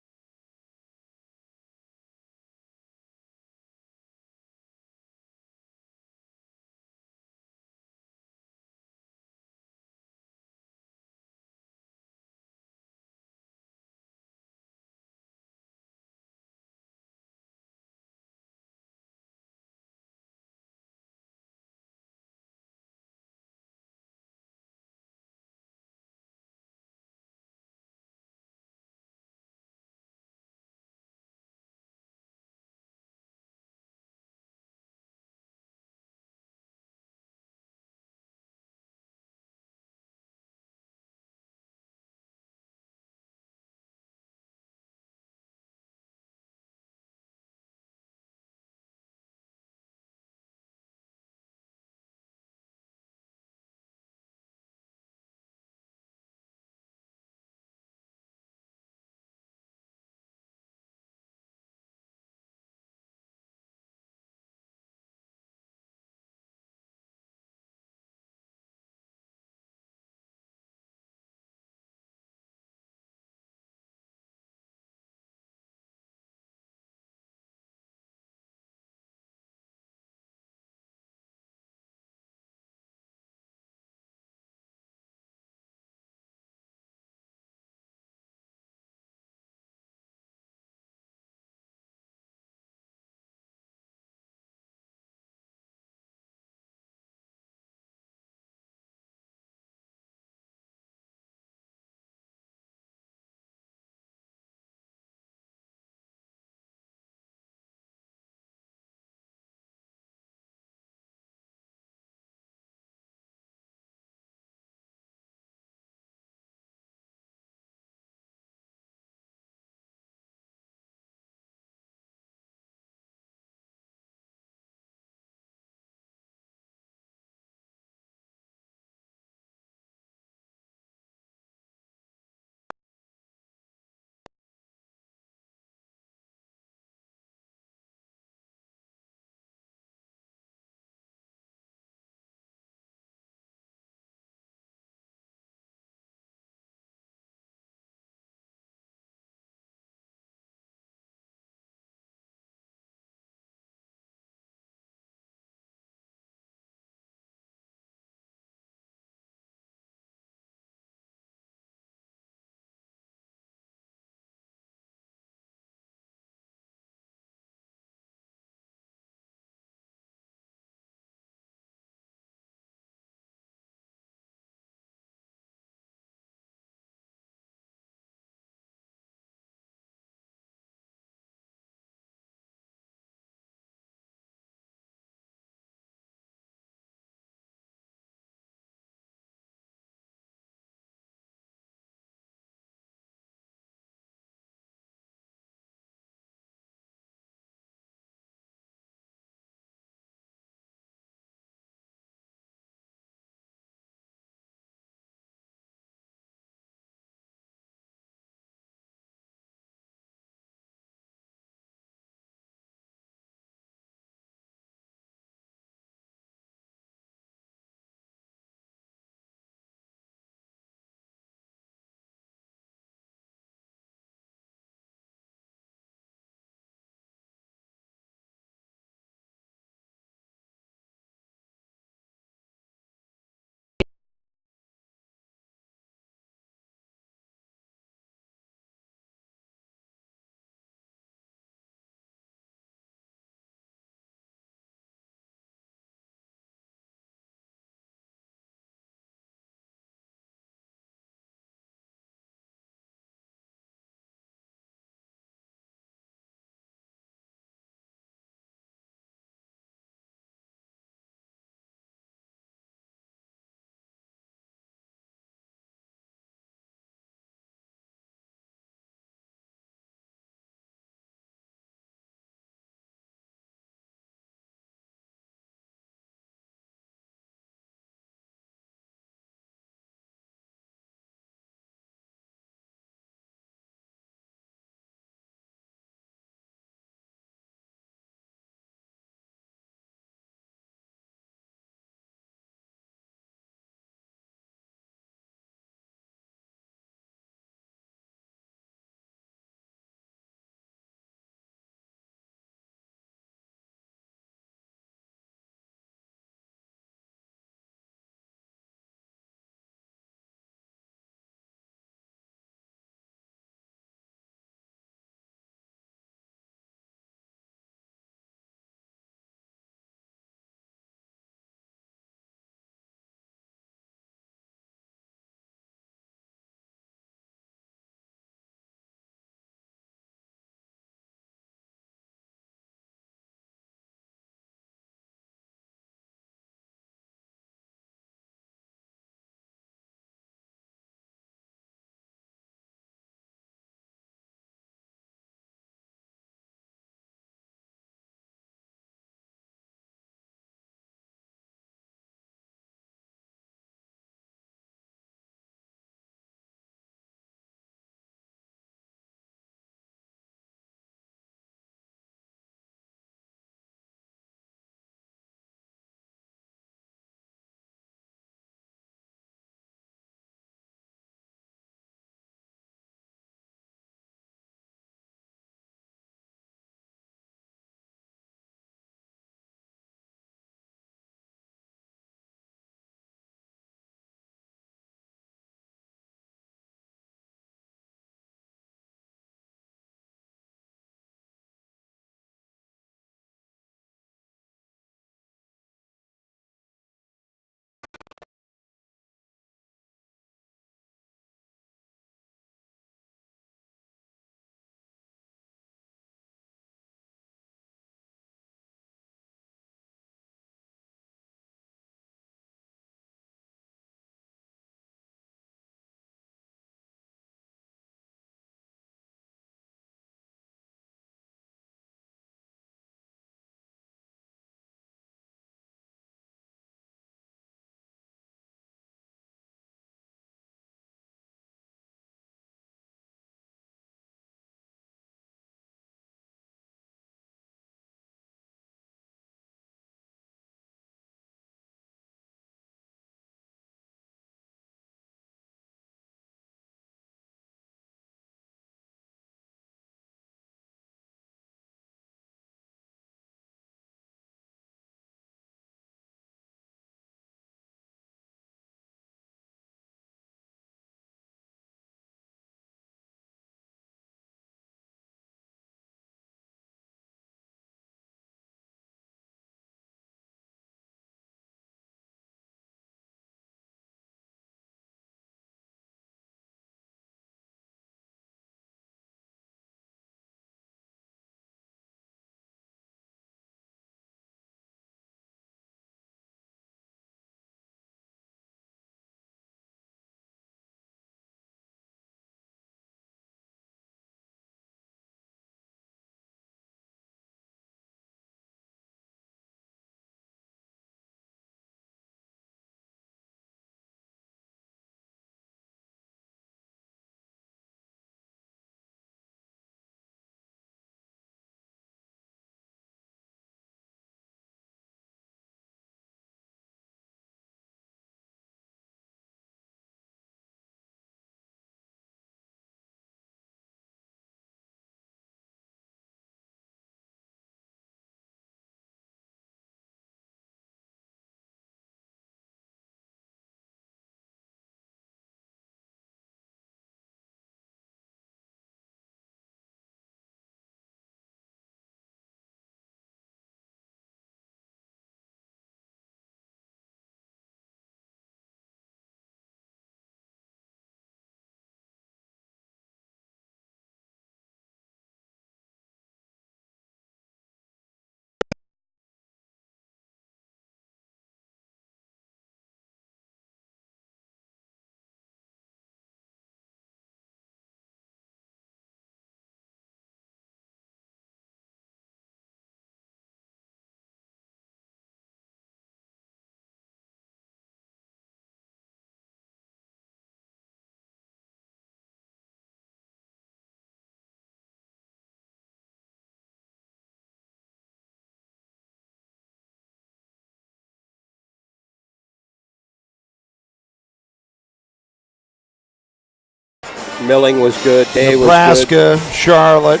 Milling was good. Day Nebraska, was good. Charlotte.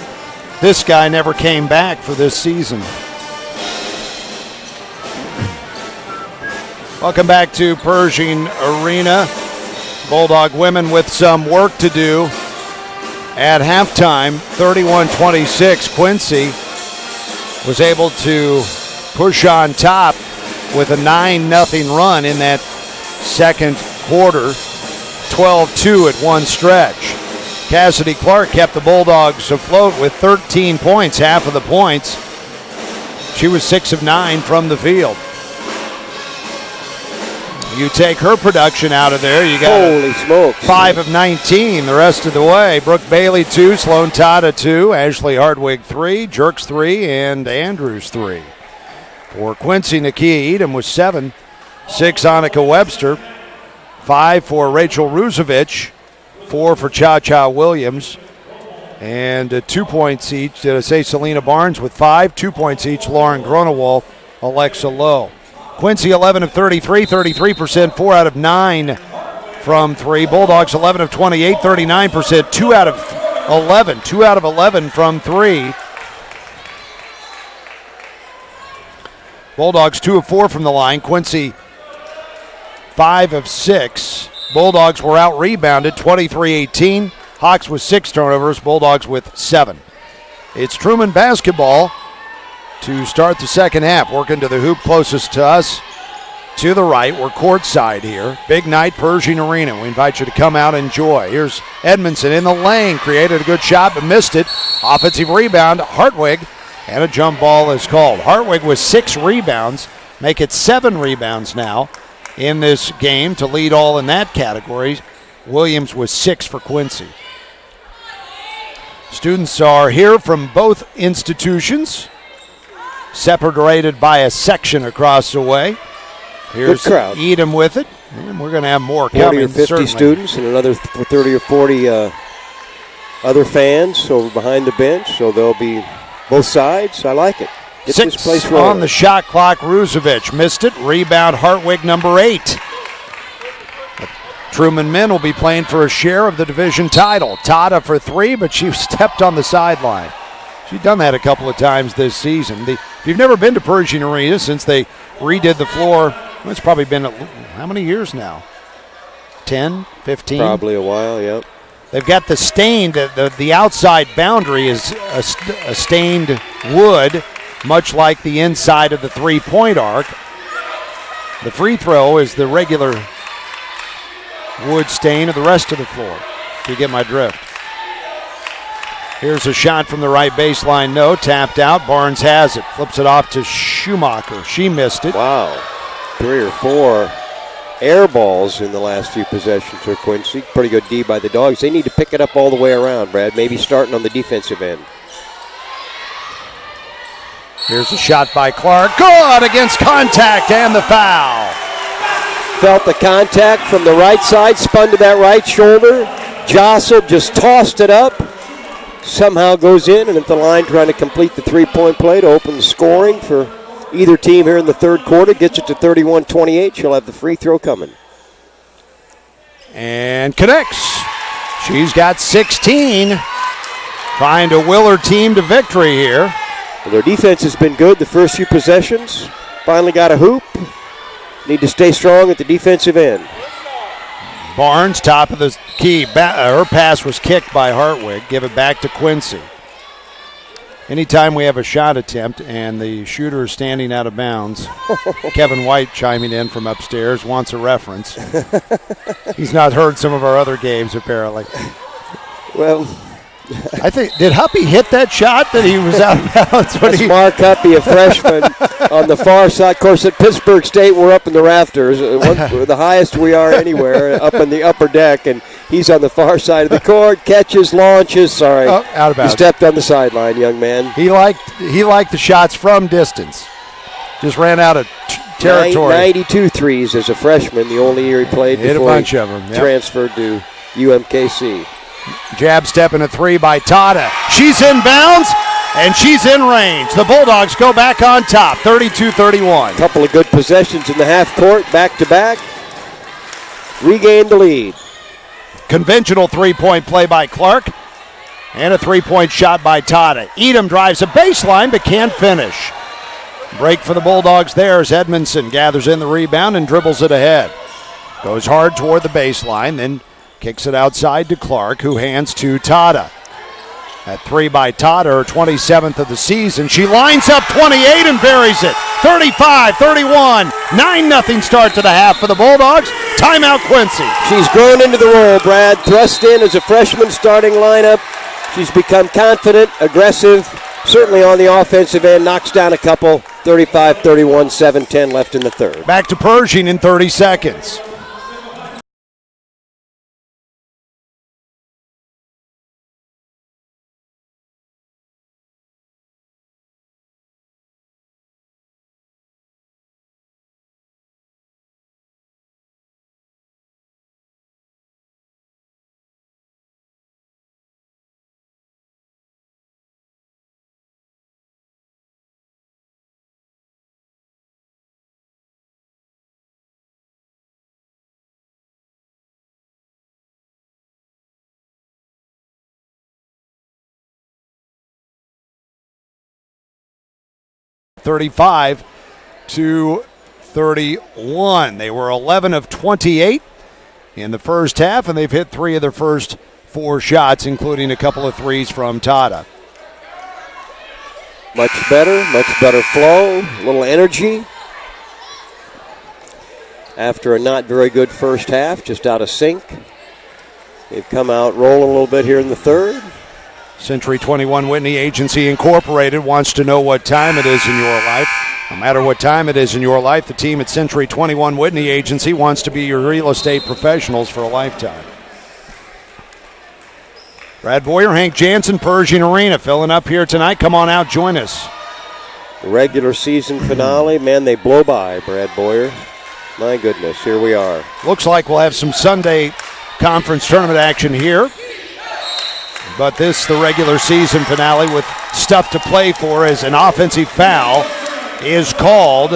This guy never came back for this season. Welcome back to Pershing Arena. Bulldog women with some work to do at halftime. 31-26. Quincy was able to push on top with a 9-0 run in that second quarter. 12-2 at one stretch. Cassidy Clark kept the Bulldogs afloat with 13 points, half of the points. She was 6 of 9 from the field. You take her production out of there, you got holy smokes, 5 of 19 the rest of the way. Brooke Bailey 2, Sloan Tata 2, Ashley Hardwig 3, Jerks 3, and Andrews 3. For Quincy, Nakia Edom was 7, 6 Annika Webster, 5 for Rachel Rusevich, 4 for Cha-Cha Williams, and 2 points each. Did I say Selena Barnes with 5? 2 points each, Lauren Gronewald, Alexa Lowe. Quincy 11 of 33, 33%, 4 out of 9 from 3. Bulldogs 11 of 28, 39%, 2 out of 11 from 3. Bulldogs 2 of 4 from the line. Quincy 5 of 6. Bulldogs were out rebounded 23-18. Hawks with 6 turnovers, Bulldogs with 7. It's Truman basketball to start the second half. Working to the hoop closest to us to the right. We're courtside here. Big night, Pershing Arena. We invite you to come out and enjoy. Here's Edmondson in the lane. Created a good shot but missed it. Offensive rebound, Hartwig, and a jump ball is called. Hartwig with 6 rebounds. Make it 7 rebounds now in this game to lead all in that category. Williams with 6 for Quincy. Students are here from both institutions, separated by a section across the way. Here's Edom with it, and we're going to have more 40 coming. or 50 certainly. Students and another 30 or 40 other fans over behind the bench, so there'll be both sides. I like it. Get 6 this place rolling. on the shot clock. Rusevich missed it. Rebound, Hartwig, number 8. The Truman men will be playing for a share of the division title. Tata for 3, but she stepped on the sideline. She's done that a couple of times this season. If you've never been to Pershing Arena since they redid the floor, well, it's probably been how many years now? 10, 15? Probably a while, yep. They've got the stained, the outside boundary is a stained wood, much like the inside of the three-point arc. The free throw is the regular wood stain of the rest of the floor, if you get my drift. Here's a shot from the right baseline. No, tapped out. Barnes has it. Flips it off to Schumacher. She missed it. Wow. 3 or 4 air balls in the last few possessions for Quincy. Pretty good D by the Dogs. They need to pick it up all the way around, Brad. Maybe starting on the defensive end. Here's a shot by Clark. Good against contact and the foul. Felt the contact from the right side. Spun to that right shoulder. Jostled, just tossed it up. Somehow goes in, and at the line trying to complete the three-point play to open the scoring for either team here in the third quarter. Gets it to 31-28. She'll have the free throw coming. And connects. She's got 16. Trying to will her team to victory here. Well, their defense has been good the first few possessions. Finally got a hoop. Need to stay strong at the defensive end. Barnes, top of the key. Her pass was kicked by Hartwig. Give it back to Quincy. Anytime we have a shot attempt and the shooter is standing out of bounds, Kevin White chiming in from upstairs wants a reference. He's not heard some of our other games, apparently. Well, I think, did Huppy hit that shot that he was out of bounds? That's Mark Huppy, a freshman on the far side. Of course, at Pittsburgh State, we're up in the rafters, the highest we are anywhere, up in the upper deck, and he's on the far side of the court. Catches, launches. Sorry, out of bounds. You stepped on the sideline, young man. He liked the shots from distance. Just ran out of territory. 92 threes as a freshman, the only year he played hit before a bunch of them. Yep. Transferred to UMKC. Jab step and a 3 by Tata. She's in bounds, and she's in range. The Bulldogs go back on top, 32-31. Couple of good possessions in the half court, back-to-back. Regained the lead. conventional three-point play by Clark. And a three-point shot by Tata. Edom drives a baseline but can't finish. Break for the Bulldogs there as Edmondson gathers in the rebound and dribbles it ahead. Goes hard toward the baseline, then kicks it outside to Clark, who hands to Tata. That three by Tata, her 27th of the season. She lines up 28 and buries it. 35-31. 9-0 start to the half for the Bulldogs. Timeout, Quincy. She's grown into the role, Brad. Thrust in as a freshman starting lineup. She's become confident, aggressive, certainly on the offensive end. Knocks down a couple. 35-31, 7-10 left in the third. Back to Pershing in 30 seconds. (35-31). They were 11 of 28 in the first half, and they've hit 3 of their first 4 shots, including a couple of threes from Tata. Much better flow, a little energy. After a not very good first half, just out of sync. They've come out rolling a little bit here in the third. Century 21 Whitney Agency Incorporated wants to know what time it is in your life. No matter what time it is in your life, the team at Century 21 Whitney Agency wants to be your real estate professionals for a lifetime. Brad Boyer, Hank Jansen, Pershing Arena filling up here tonight. Come on out, join us. The regular season finale, man, they blow by, Brad Boyer. My goodness, here we are. Looks like we'll have some Sunday conference tournament action here. But this, the regular season finale with stuff to play for, as an offensive foul is called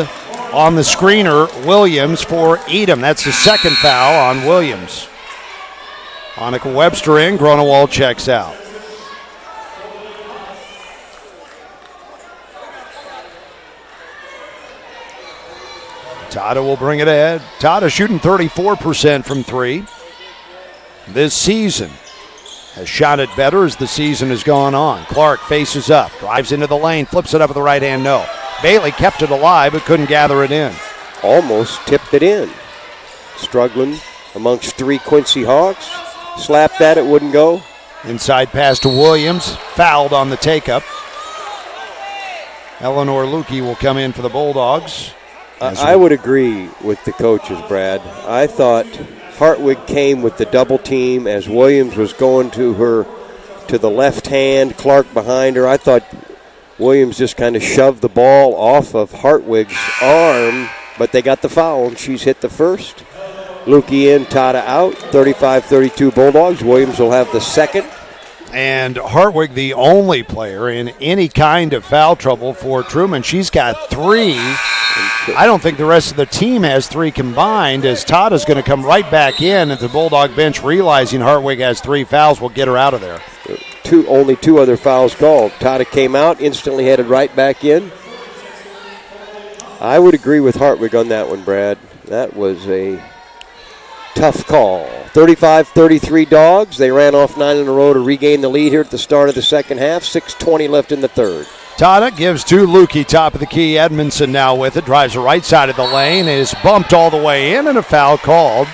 on the screener, Williams, for Edom. That's the second foul on Williams. Annika Webster in, Gronewald checks out. Tata will bring it ahead. Tata shooting 34% from 3 this season. Has shot it better as the season has gone on. Clark faces up, drives into the lane, flips it up with the right hand, no. Bailey kept it alive but couldn't gather it in. Almost tipped it in. Struggling amongst 3 Quincy Hawks. Slapped that, it wouldn't go. Inside pass to Williams, fouled on the take-up. Eleanor Lukey will come in for the Bulldogs. I would agree with the coaches, Brad. I thought Hartwig came with the double team as Williams was going to the left hand, Clark behind her. I thought Williams just kind of shoved the ball off of Hartwig's arm, but they got the foul, and she's hit the first. Lukey in, Tata out, 35-32 Bulldogs. Williams will have the second. And Hartwig, the only player in any kind of foul trouble for Truman. She's got 3. I don't think the rest of the team has 3 combined, as Tata's going to come right back in at the Bulldog bench, realizing Hartwig has 3 fouls, will get her out of there. Only 2 other fouls called. Tata came out, instantly headed right back in. I would agree with Hartwig on that one, Brad. That was a tough call. 35-33 Dogs. They ran off 9 in a row to regain the lead here at the start of the second half. 6:20 left in the third. Tata gives to Lukey, top of the key. Edmondson now with it. Drives the right side of the lane. Is bumped all the way in, and a foul called.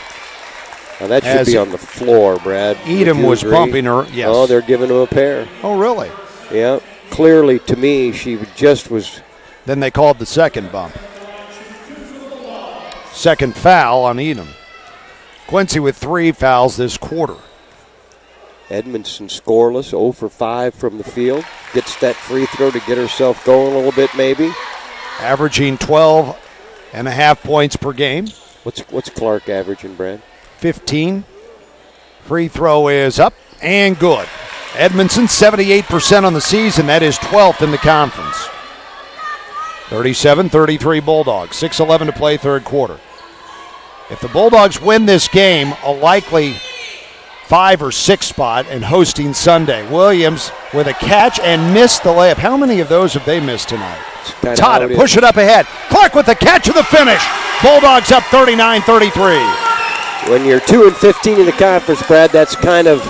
Now that should be on the floor, Brad. Edom was bumping her. Yes. Oh, they're giving him a pair. Oh, really? Yeah. Clearly, to me, she just was. Then they called the second bump. Second foul on Edom. Quincy with 3 fouls this quarter. Edmondson scoreless, 0 for 5 from the field. Gets that free throw to get herself going a little bit, maybe. Averaging 12.5 points per game. What's Clark averaging, Brad? 15. Free throw is up and good. Edmondson 78% on the season. That is 12th in the conference. 37-33 Bulldogs. 6:11 to play, third quarter. If the Bulldogs win this game, a likely 5 or 6 spot and hosting Sunday. Williams with a catch and missed the layup. How many of those have they missed tonight? Tata, push it up ahead. Clark with the catch of the finish. Bulldogs up 39-33. When you're 2-15 in the conference, Brad, that's kind of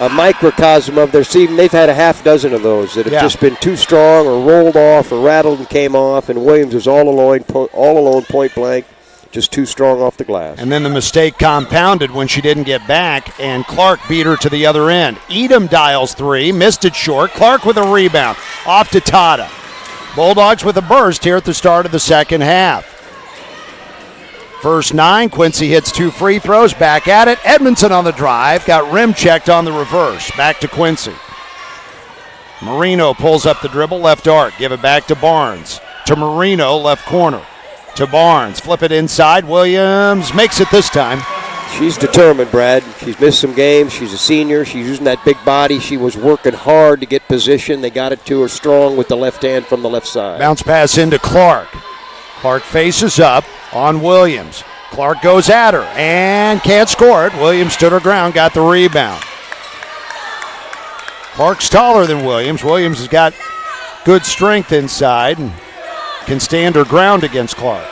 a microcosm of their season. They've had a half dozen of those that have just been too strong or rolled off or rattled and came off, and Williams was all alone, point blank, just too strong off the glass. And then the mistake compounded when she didn't get back, and Clark beat her to the other end. Edom dials 3, missed it short. Clark with a rebound, off to Tata. Bulldogs with a burst here at the start of the second half. First 9, Quincy hits 2 free throws, back at it. Edmondson on the drive, got rim checked on the reverse. Back to Quincy. Marino pulls up the dribble, left arc, give it back to Barnes. To Marino, left corner. To Barnes, flip it inside. Williams makes it this time. She's determined, Brad. She's missed some games. She's a senior. She's using that big body. She was working hard to get position. They got it to her strong with the left hand from the left side. Bounce pass into Clark. Clark faces up on Williams. Clark goes at her and can't score it. Williams stood her ground, got the rebound. Clark's taller than Williams. Williams has got good strength inside and can stand her ground against Clark.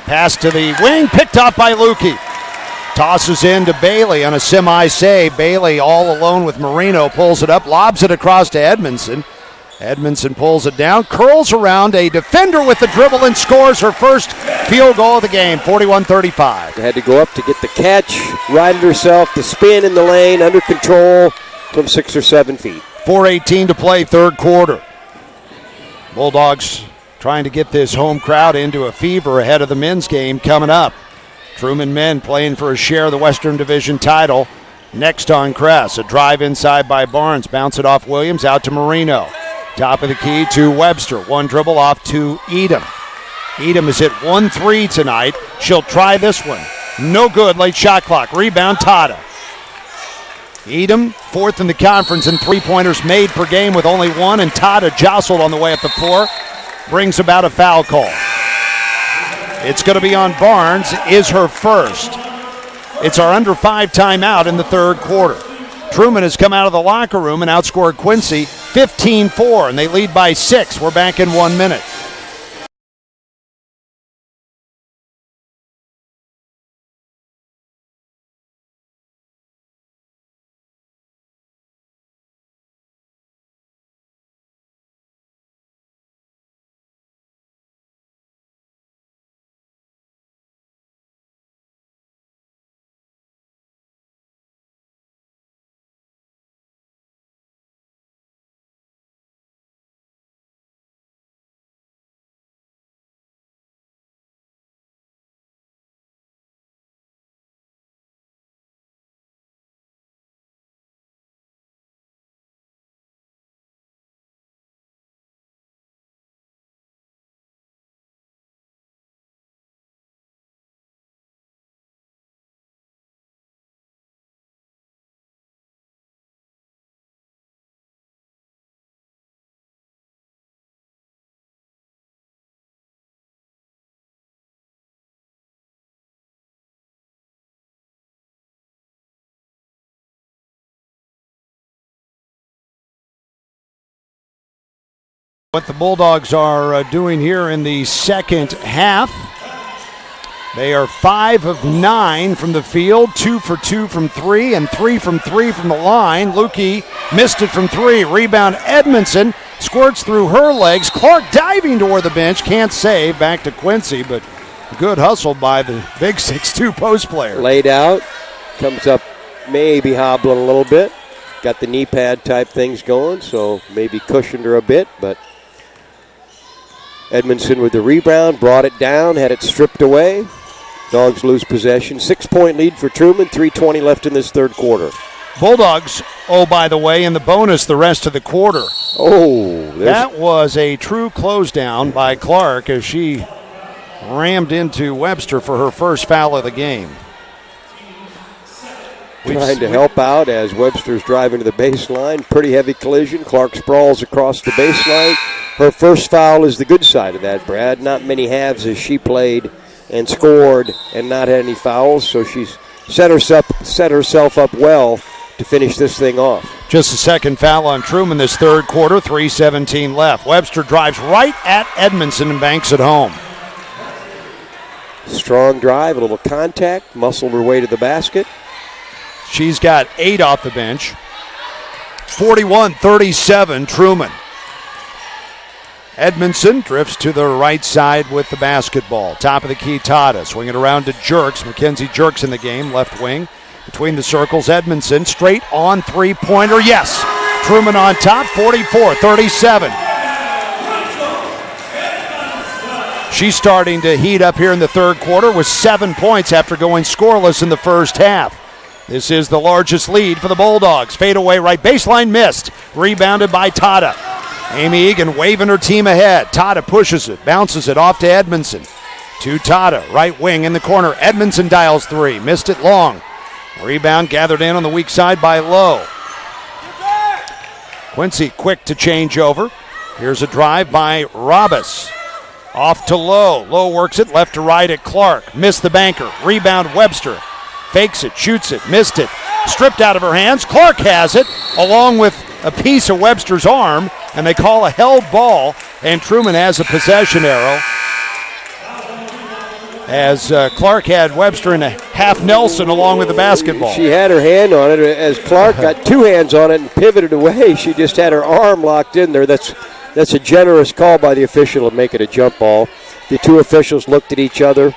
Pass to the wing, picked up by Lukey. Tosses in to Bailey on a semi-save. Bailey all alone with Marino, pulls it up, lobs it across to Edmondson. Edmondson pulls it down, curls around a defender with the dribble and scores her first field goal of the game, 41-35. Had to go up to get the catch, righted herself, the spin in the lane, under control from 6 or 7 feet. 4:18 to play, third quarter. Bulldogs trying to get this home crowd into a fever ahead of the men's game coming up. Truman men playing for a share of the Western Division title. Next on Kress, a drive inside by Barnes, bounce it off Williams, out to Marino. Top of the key to Webster. One dribble off to Edom. Edom has hit 1 3 tonight. She'll try this one. No good, late shot clock. Rebound, Tata. Edom, 4th in the conference in three-pointers made per game with only 1, and Tata jostled on the way up the floor. Brings about a foul call. It's going to be on Barnes, is her first. It's our under 5 timeout in the third quarter. Truman has come out of the locker room and outscored Quincy 15-4, and they lead by 6. We're back in 1 minute. What the Bulldogs are doing here in the second half. They are 5 of 9 from the field, 2 for 2 from 3, and 3 from 3 from the line. Lukey missed it from 3. Rebound Edmondson, squirts through her legs. Clark diving toward the bench, can't save. Back to Quincy, but good hustle by the big 6'2 post player. Laid out, comes up maybe hobbling a little bit. Got the knee pad type things going, so maybe cushioned her a bit, but Edmondson with the rebound, brought it down, had it stripped away. Dogs lose possession. 6-point lead for Truman, 3:20 left in this third quarter. Bulldogs, oh, by the way, in the bonus the rest of the quarter. Oh, that was a true close down by Clark as she rammed into Webster for her first foul of the game. Trying to help out as Webster's driving to the baseline. Pretty heavy collision. Clark sprawls across the baseline. Her first foul is the good side of that, Brad. Not many halves as she played and scored and not had any fouls, so she's set herself up well to finish this thing off. Just a second foul on Truman this third quarter, 3:17 left. Webster drives right at Edmondson and banks it home. Strong drive, a little contact, muscled her way to the basket. She's got 8 off the bench. 41-37, Truman. Edmondson drifts to the right side with the basketball. Top of the key, Tata. Swing it around to Jerks. Mackenzie Jerks in the game, left wing. Between the circles, Edmondson, straight on three-pointer. Yes! Truman on top, 44-37. She's starting to heat up here in the third quarter with 7 points after going scoreless in the first half. This is the largest lead for the Bulldogs. Fade away right baseline, missed. Rebounded by Tata. Amy Egan waving her team ahead. Tata pushes it, bounces it off to Edmondson. To Tata, right wing in the corner. Edmondson dials 3, missed it long. Rebound gathered in on the weak side by Lowe. Quincy quick to change over. Here's a drive by Robus. Off to Lowe. Lowe works it left to right at Clark. Missed the banker. Rebound Webster. Fakes it, shoots it, missed it. Stripped out of her hands. Clark has it along with a piece of Webster's arm, and they call a held ball, and Truman has a possession arrow. As Clark had Webster in a half Nelson along with the basketball. She had her hand on it. As Clark got 2 hands on it and pivoted away, she just had her arm locked in there. That's a generous call by the official to make it a jump ball. The 2 officials looked at each other,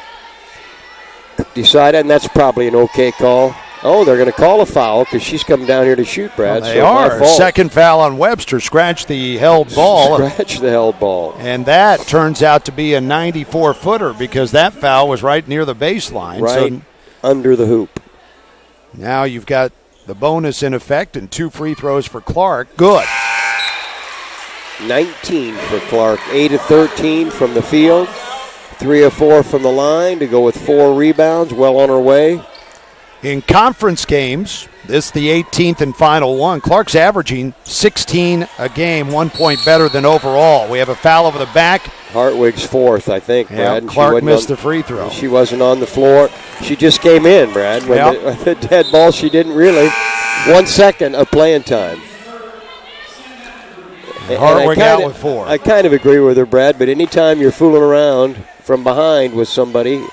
decided, and that's probably an okay call. Oh, they're going to call a foul because she's coming down here to shoot, Brad. Well, they are. Second foul on Webster. Scratch the held ball. Scratch the held ball. And that turns out to be a 94-footer because that foul was right near the baseline. Right under the hoop. Now you've got the bonus in effect and 2 free throws for Clark. Good. 19 for Clark. 8 of 13 from the field. 3 of 4 from the line to go with 4 rebounds. Well on her way. In conference games, this is the 18th and final one. Clark's averaging 16 a game, 1 point better than overall. We have a foul over the back. Hartwig's 4th, I think, Brad. Yeah, Clark missed the free throw. She wasn't on the floor. She just came in, Brad. When the dead ball, she didn't really. 1 second of playing time. Hartwig out with 4. I kind of agree with her, Brad, but anytime you're fooling around from behind with somebody,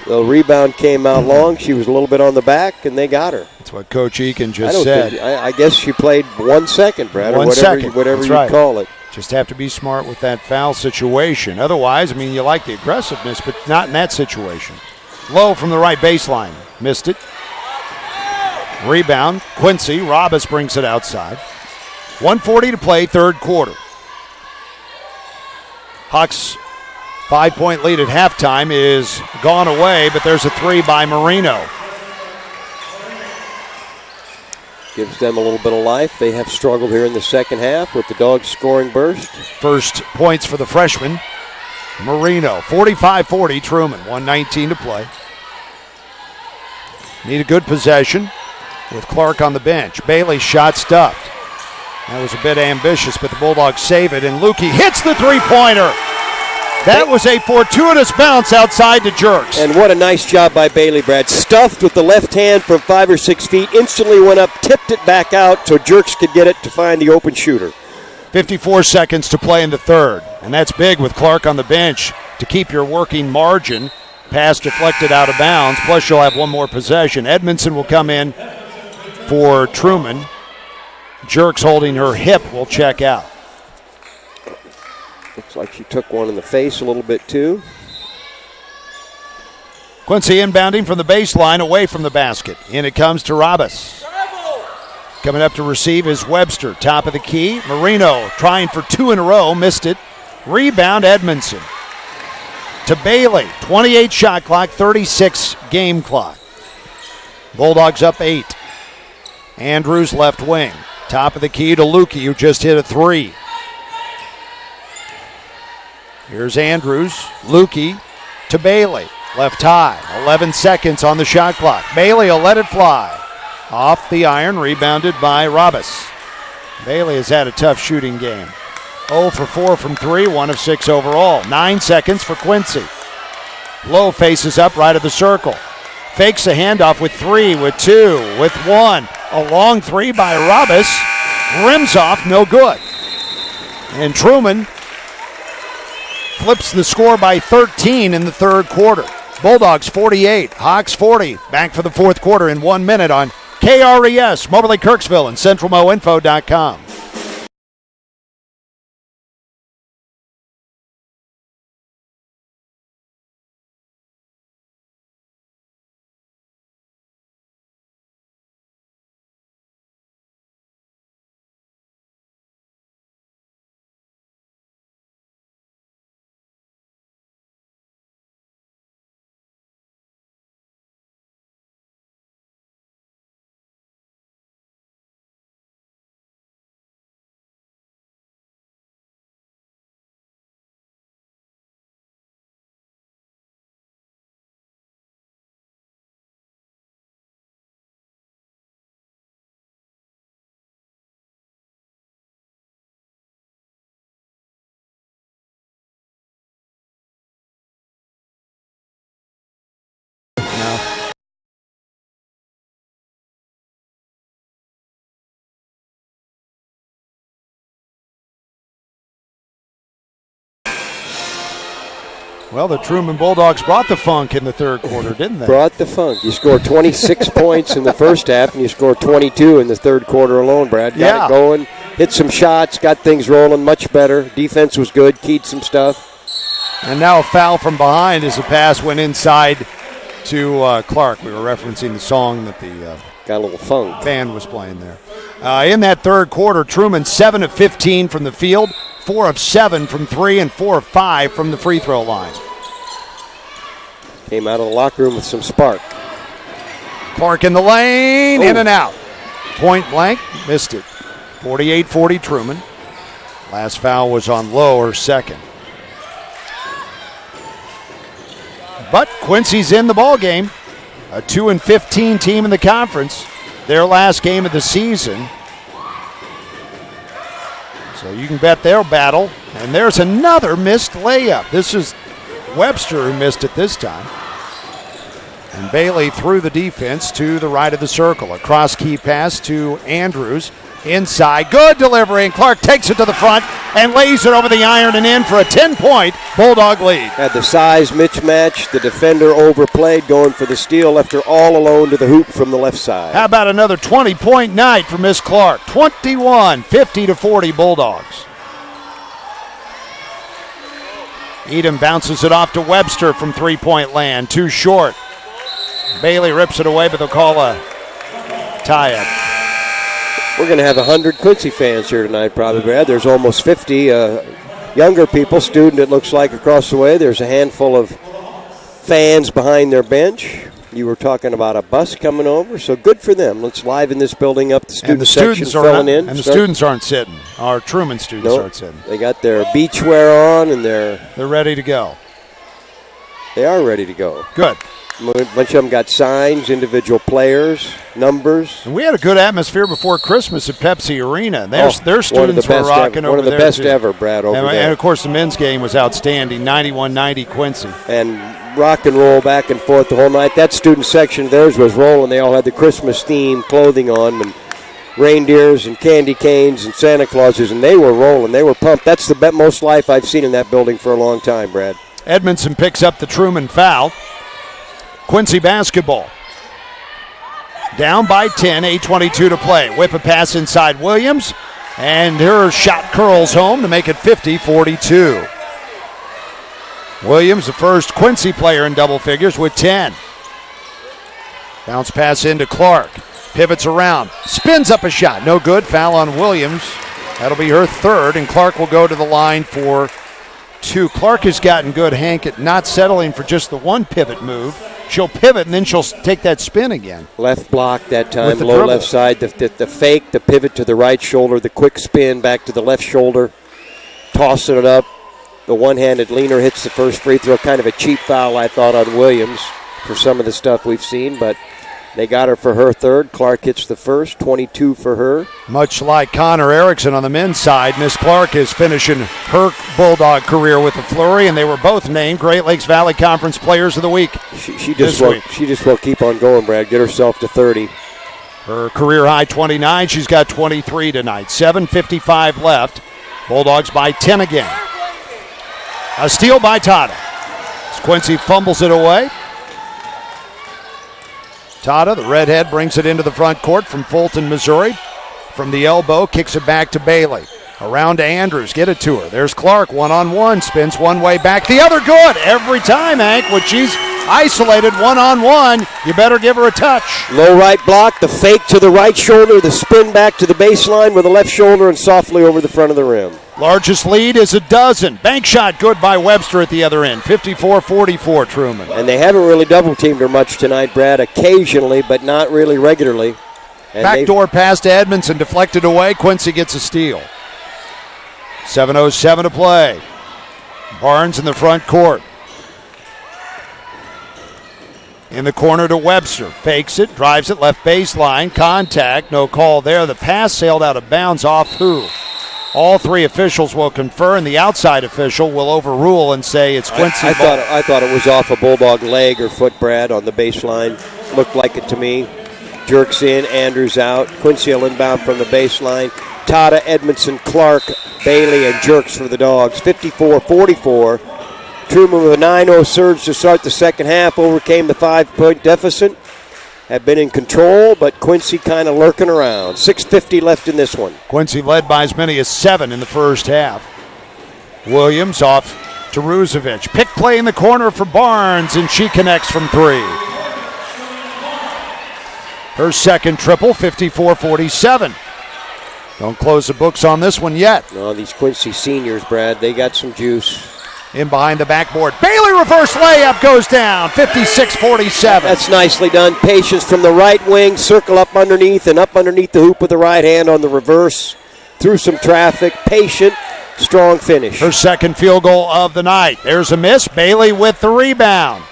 the rebound came out long. She was a little bit on the back, and they got her. That's what Coach Eakin just said. I guess she played 1 second, Brad, or whatever you call it. Just have to be smart with that foul situation. Otherwise, I mean, you like the aggressiveness, but not in that situation. Low from the right baseline. Missed it. Rebound. Quincy. Robus brings it outside. 1:40 to play, third quarter. Hawks' 5-point lead at halftime is gone away, but there's a 3 by Marino. Gives them a little bit of life. They have struggled here in the second half with the Dogs scoring burst. First points for the freshman, Marino. 45-40, Truman. 1:19 to play. Need a good possession with Clark on the bench. Bailey's shot stuffed. That was a bit ambitious, but the Bulldogs save it, and Lukey hits the three-pointer. That was a fortuitous bounce outside to Jerks. And what a nice job by Bailey, Brad. Stuffed with the left hand from 5 or 6 feet, instantly went up, tipped it back out so Jerks could get it to find the open shooter. 54 seconds to play in the third, and that's big with Clark on the bench to keep your working margin. Pass deflected out of bounds, plus you'll have one more possession. Edmondson will come in for Truman. Jerks holding her hip will check out. Looks like she took one in the face a little bit too. Quincy inbounding from the baseline away from the basket. In it comes to Robus. Coming up to receive is Webster. Top of the key. Marino trying for 2 in a row. Missed it. Rebound Edmondson. To Bailey. 28 shot clock, 36 game clock. Bulldogs up 8. Andrews left wing. Top of the key to Lukey, who just hit a 3. Here's Andrews. Lukey to Bailey. Left high. 11 seconds on the shot clock. Bailey will let it fly. Off the iron, rebounded by Robus. Bailey has had a tough shooting game. 0 for 4 from 3, 1 of 6 overall. 9 seconds for Quincy. Lowe faces up right of the circle. Fakes a handoff with 3, with 2, with 1. A long three by Robus. Rims off, no good. And Truman flips the score by 13 in the third quarter. Bulldogs 48, Hawks 40. Back for the fourth quarter in 1 minute on KRES, Moberly Kirksville, and CentralMoInfo.com. Well, the Truman Bulldogs brought the funk in the third quarter, didn't they? Brought the funk. You scored 26 points in the first half, and you scored 22 in the third quarter alone, Brad. Got it going, hit some shots, got things rolling much better. Defense was good, keyed some stuff. And now a foul from behind as the pass went inside to Clark. We were referencing the song that the got a little funk band was playing there. In that third quarter, Truman 7 of 15 from the field, 4 of 7 from 3, and 4 of 5 from the free throw line. Came out of the locker room with some spark. Clark in the lane, in and out. Point blank, missed it. 48-40 Truman. Last foul was on Lowe, her second. But Quincy's in the ball game. A 2-15 team in the conference. Their last game of the season. So you can bet they'll battle. And there's another missed layup. This is Webster who missed it this time. And Bailey threw the defense to the right of the circle. A cross key pass to Andrews. Inside, good delivery, and Clark takes it to the front and lays it over the iron and in for a 10-point Bulldog lead. Had the size mismatch, the defender overplayed, going for the steal, left her all alone to the hoop from the left side. How about another 20-point night for Miss Clark? 50-40 Bulldogs. Edom bounces it off to Webster from three-point land, too short. Bailey rips it away, but they'll call a tie-up. We're going to have 100 Quincy fans here tonight, probably, Brad. There's almost 50 younger people, student it looks like across the way. There's a handful of fans behind their bench. You were talking about a bus coming over, so good for them. Let's liven this building up. The student section filling in. And the students aren't sitting. Our Truman students aren't sitting. They got their beach wear on, and they're ready to go. They are ready to go. Good. A bunch of them got signs, individual players, numbers. And we had a good atmosphere before Christmas at Pepsi Arena. Their students were rocking over there. One of the best ever, Brad, over there. And, of course, the men's game was outstanding, 91-90 Quincy. And rock and roll back and forth the whole night. That student section, theirs was rolling. They all had the Christmas-themed clothing on, and reindeers and candy canes and Santa Clauses, and they were rolling. They were pumped. That's the most life I've seen in that building for a long time, Brad. Edmondson picks up the Truman foul. Quincy basketball. Down by 10, 8:22 to play. Whip a pass inside Williams, and her shot curls home to make it 50-42. Williams, the first Quincy player in double figures with 10. Bounce pass into Clark. Pivots around. Spins up a shot. No good. Foul on Williams. That'll be her third, and Clark will go to the line for 2. Clark has gotten good, Hank, at not settling for just the one pivot move. She'll pivot, and then she'll take that spin again. Left block that time, low dribble. Left side. The fake, the pivot to the right shoulder, the quick spin back to the left shoulder, tossing it up. The one-handed leaner hits the first free throw. Kind of a cheap foul, I thought, on Williams for some of the stuff we've seen, but they got her for her third. Clark hits the first, 22 for her. Much like Connor Erickson on the men's side, Miss Clark is finishing her Bulldog career with a flurry, and they were both named Great Lakes Valley Conference Players of the Week. She just will keep on going, Brad. Get herself to 30. Her career high 29. She's got 23 tonight. 7:55 left. Bulldogs by 10 again. A steal by Tata. As Quincy fumbles it away. Tata, the redhead, brings it into the front court from Fulton, Missouri. From the elbow, kicks it back to Bailey. Around to Andrews, get it to her. There's Clark, one-on-one, spins one way back, the other good. Every time, Hank, when she's isolated one-on-one, you better give her a touch. Low right block, the fake to the right shoulder, the spin back to the baseline with the left shoulder and softly over the front of the rim. Largest lead is a dozen. Bank shot good by Webster at the other end. 54-44, Truman. And they haven't really double-teamed her much tonight, Brad. Occasionally, but not really regularly. And backdoor pass to Edmondson, deflected away. Quincy gets a steal. 7:07 to play. Barnes in the front court. In the corner to Webster. Fakes it, drives it, left baseline. Contact, no call there. The pass sailed out of bounds off who? All three officials will confer, and the outside official will overrule and say it's Quincy. I thought it was off a Bulldog leg or foot, Brad, on the baseline. Looked like it to me. Jerks in, Andrews out. Quincy will inbound from the baseline. Tata, Edmondson, Clark, Bailey, and Jerks for the Dogs. 54-44. Truman with a 9-0 surge to start the second half. Overcame the 5-point deficit. Have been in control, but Quincy kind of lurking around. 6:50 left in this one. Quincy led by as many as 7 in the first half. Williams off to Ruzovic. Pick play in the corner for Barnes, and she connects from 3. Her second triple, 54-47. Don't close the books on this one yet. No, these Quincy seniors, Brad, they got some juice. In behind the backboard. Bailey reverse layup goes down. 56-47. That's nicely done. Patience from the right wing. Circle up underneath and up underneath the hoop with the right hand on the reverse. Through some traffic. Patient. Strong finish. Her second field goal of the night. There's a miss. Bailey with the rebound.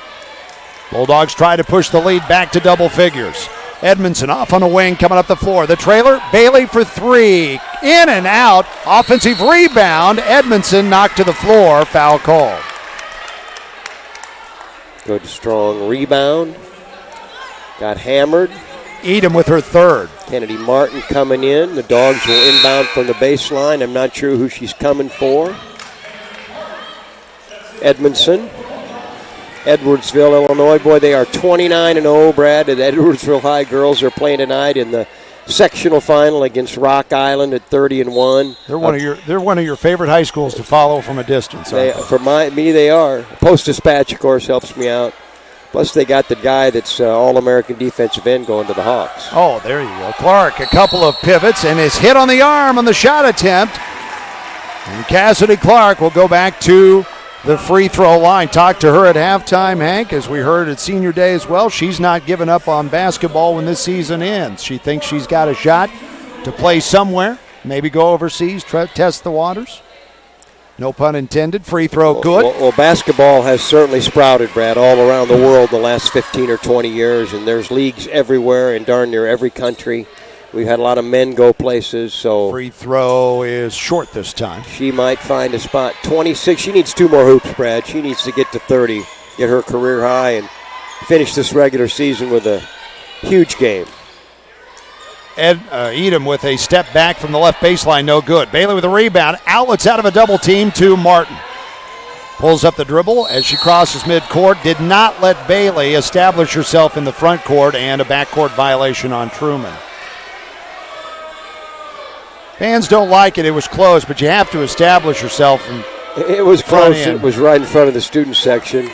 Bulldogs try to push the lead back to double figures. Edmondson off on a wing coming up the floor. The trailer, Bailey for 3. In and out. Offensive rebound. Edmondson knocked to the floor. Foul call. Good strong rebound. Got hammered. Edom with her third. Kennedy Martin coming in. The Dogs will inbound from the baseline. I'm not sure who she's coming for. Edmondson. Edwardsville, Illinois. Boy, they are 29-0, Brad. And Edwardsville High girls are playing tonight in the sectional final against Rock Island at 30-1. They're one of your favorite high schools to follow from a distance. They are. Post-Dispatch, of course, helps me out. Plus, they got the guy that's All-American defensive end going to the Hawks. Oh, there you go. Clark, a couple of pivots, and is hit on the arm on the shot attempt. And Cassidy Clark will go back to the free throw line. Talked to her at halftime, Hank, as we heard at senior day as well. She's not giving up on basketball when this season ends. She thinks she's got a shot to play somewhere, maybe go overseas, test the waters. No pun intended. Free throw good. Well, basketball has certainly sprouted, Brad, all around the world the last 15 or 20 years, and there's leagues everywhere in darn near every country. We've had a lot of men go places, so free throw is short this time. She might find a spot. 26. She needs 2 more hoops, Brad. She needs to get to 30, get her career high, and finish this regular season with a huge game. Edom with a step back from the left baseline, no good. Bailey with a rebound. Outlets out of a double team to Martin. Pulls up the dribble as she crosses midcourt. Did not let Bailey establish herself in the front court, and a backcourt violation on Truman. Fans don't like it. It was close, but you have to establish yourself. It was close. It was right in front of the student section.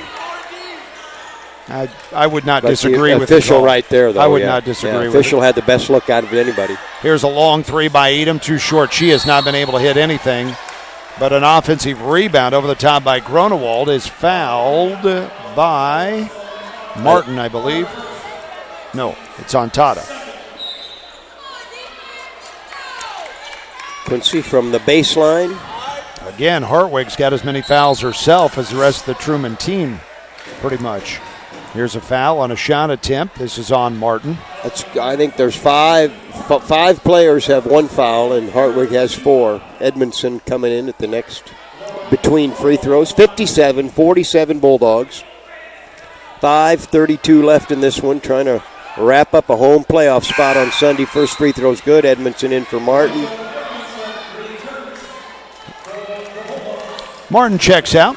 I would not disagree with the official right there, though. I would not disagree with it. Official had the best look out of anybody. Here's a long 3 by Edom, too short. She has not been able to hit anything, but an offensive rebound over the top by Gronewald is fouled by Martin, I believe. No, it's on Tata. Quincy from the baseline. Again, Hartwig's got as many fouls herself as the rest of the Truman team, pretty much. Here's a foul on a shot attempt. This is on Martin. I think there's 5 players have 1 foul, and Hartwig has 4. Edmondson coming in at the next between free throws. 57-47 Bulldogs. 5:32 left in this one, trying to wrap up a home playoff spot on Sunday. First free throw's good. Edmondson in for Martin. Martin checks out.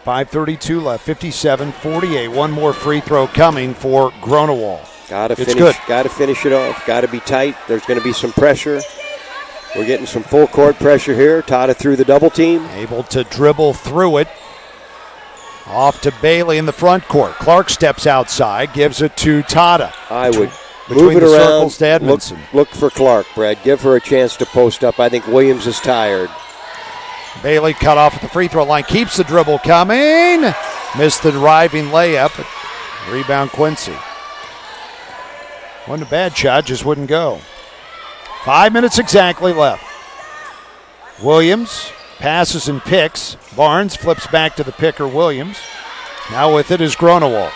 5:32 left, 57-48. One more free throw coming for Grunewald. Got to finish it off. Got to be tight. There's going to be some pressure. We're getting some full court pressure here. Tata through the double team. Able to dribble through it. Off to Bailey in the front court. Clark steps outside, gives it to Tata. I would Between move it the around. circles to Edmondson. Look for Clark, Brad. Give her a chance to post up. I think Williams is tired. Bailey cut off at the free throw line. Keeps the dribble coming. Missed the driving layup. Rebound Quincy. Wasn't a bad shot, just wouldn't go. 5 minutes exactly left. Williams passes and picks. Barnes flips back to the picker, Williams. Now with it is Grunewald.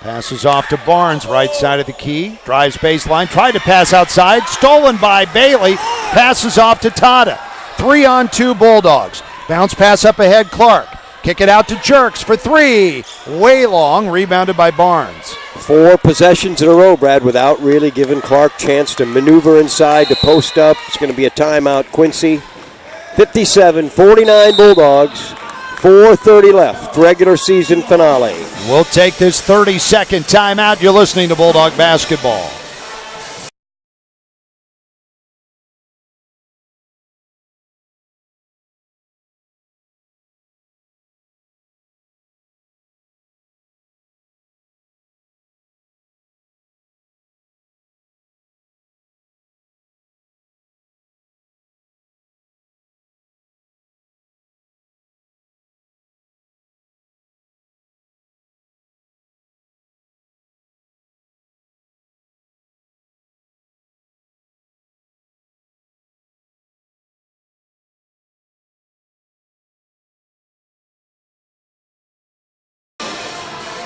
Passes off to Barnes, right side of the key. Drives baseline, tried to pass outside. Stolen by Bailey. Passes off to Tata. 3-on-2 Bulldogs. Bounce pass up ahead, Clark. Kick it out to Jerks for three. Way long, rebounded by Barnes. 4 possessions in a row, Brad, without really giving Clark chance to maneuver inside, to post up. It's going to be a timeout, Quincy. 57-49 Bulldogs. 4:30 left, regular season finale. We'll take this 30-second timeout. You're listening to Bulldog Basketball.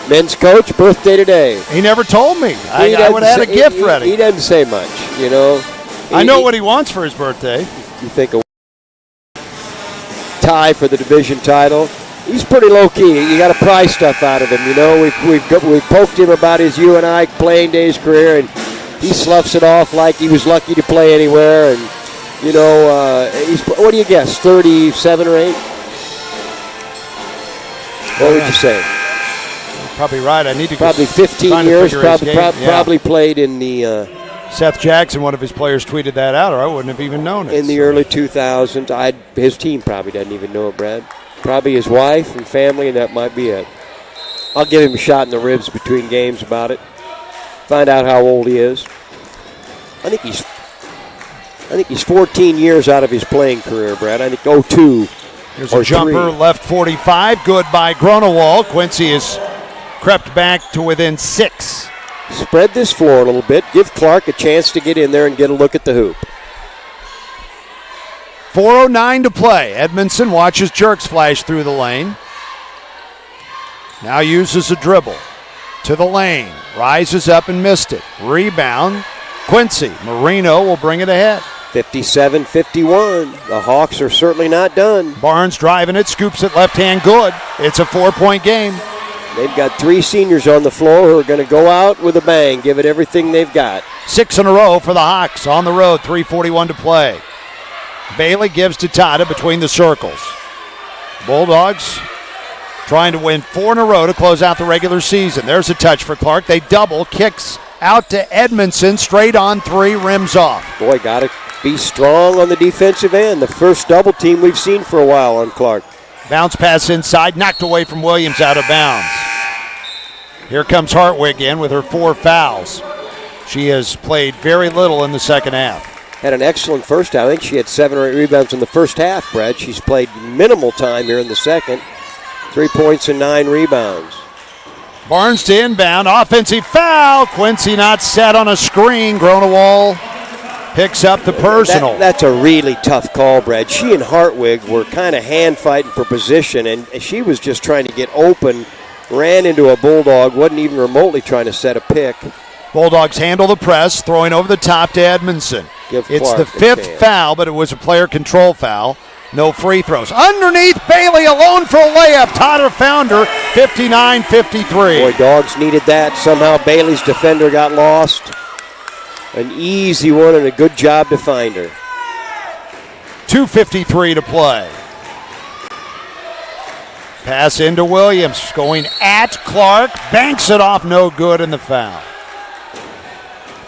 Men's coach, birthday today. He never told me. I would have had a gift ready. He doesn't say much, you know. I know what he wants for his birthday. You think a tie for the division title. He's pretty low-key. You got to pry stuff out of him, you know. We've poked him about his UNI playing days career, and he sloughs it off like he was lucky to play anywhere. And, you know, what do you guess, 37 or 8? What would you say? Probably right. I need to probably 15 years. Probably played in the. Seth Jackson, one of his players, tweeted that out, or I wouldn't have even known it. In the early 2000s, his team probably doesn't even know it, Brad. Probably his wife and family, and that might be it. I'll give him a shot in the ribs between games about it. Find out how old he is. I think he's 14 years out of his playing career, Brad. I think 02. Here's a jumper, left 45, good by Grunewald. Quincy is crept back to within 6. Spread this floor a little bit. Give Clark a chance to get in there and get a look at the hoop. 4:09 to play. Edmondson watches Jerks flash through the lane. Now uses a dribble to the lane. Rises up and missed it. Rebound. Quincy. Marino will bring it ahead. 57-51. The Hawks are certainly not done. Barnes driving it, scoops it left hand good. It's a 4-point game. They've got 3 seniors on the floor who are going to go out with a bang, give it everything they've got. 6 in a row for the Hawks on the road, 3:41 to play. Bailey gives to Tata between the circles. Bulldogs trying to win 4 in a row to close out the regular season. There's a touch for Clark. They double, kicks out to Edmondson, straight on 3, rims off. Boy, got to be strong on the defensive end. The first double team we've seen for a while on Clark. Bounce pass inside, knocked away from Williams, out of bounds. Here comes Hartwig in with her 4 fouls. She has played very little in the second half. Had an excellent first half. I think she had 7 or 8 rebounds in the first half, Brad. She's played minimal time here in the second. 3 points and 9 rebounds. Barnes to inbound, offensive foul. Quincy not set on a screen. Grunewald picks up the personal. That's a really tough call, Brad. She and Hartwig were kind of hand-fighting for position, and she was just trying to get open, ran into a Bulldog, wasn't even remotely trying to set a pick. Bulldogs handle the press, throwing over the top to Edmondson. It's the 5th foul, but it was a player control foul. No free throws. Underneath, Bailey alone for a layup. Totter found her, 59-53. Boy, Dogs needed that. Somehow Bailey's defender got lost. An easy one and a good job to find her. 2:53 to play. Pass into Williams, going at Clark. Banks it off, no good, in the foul.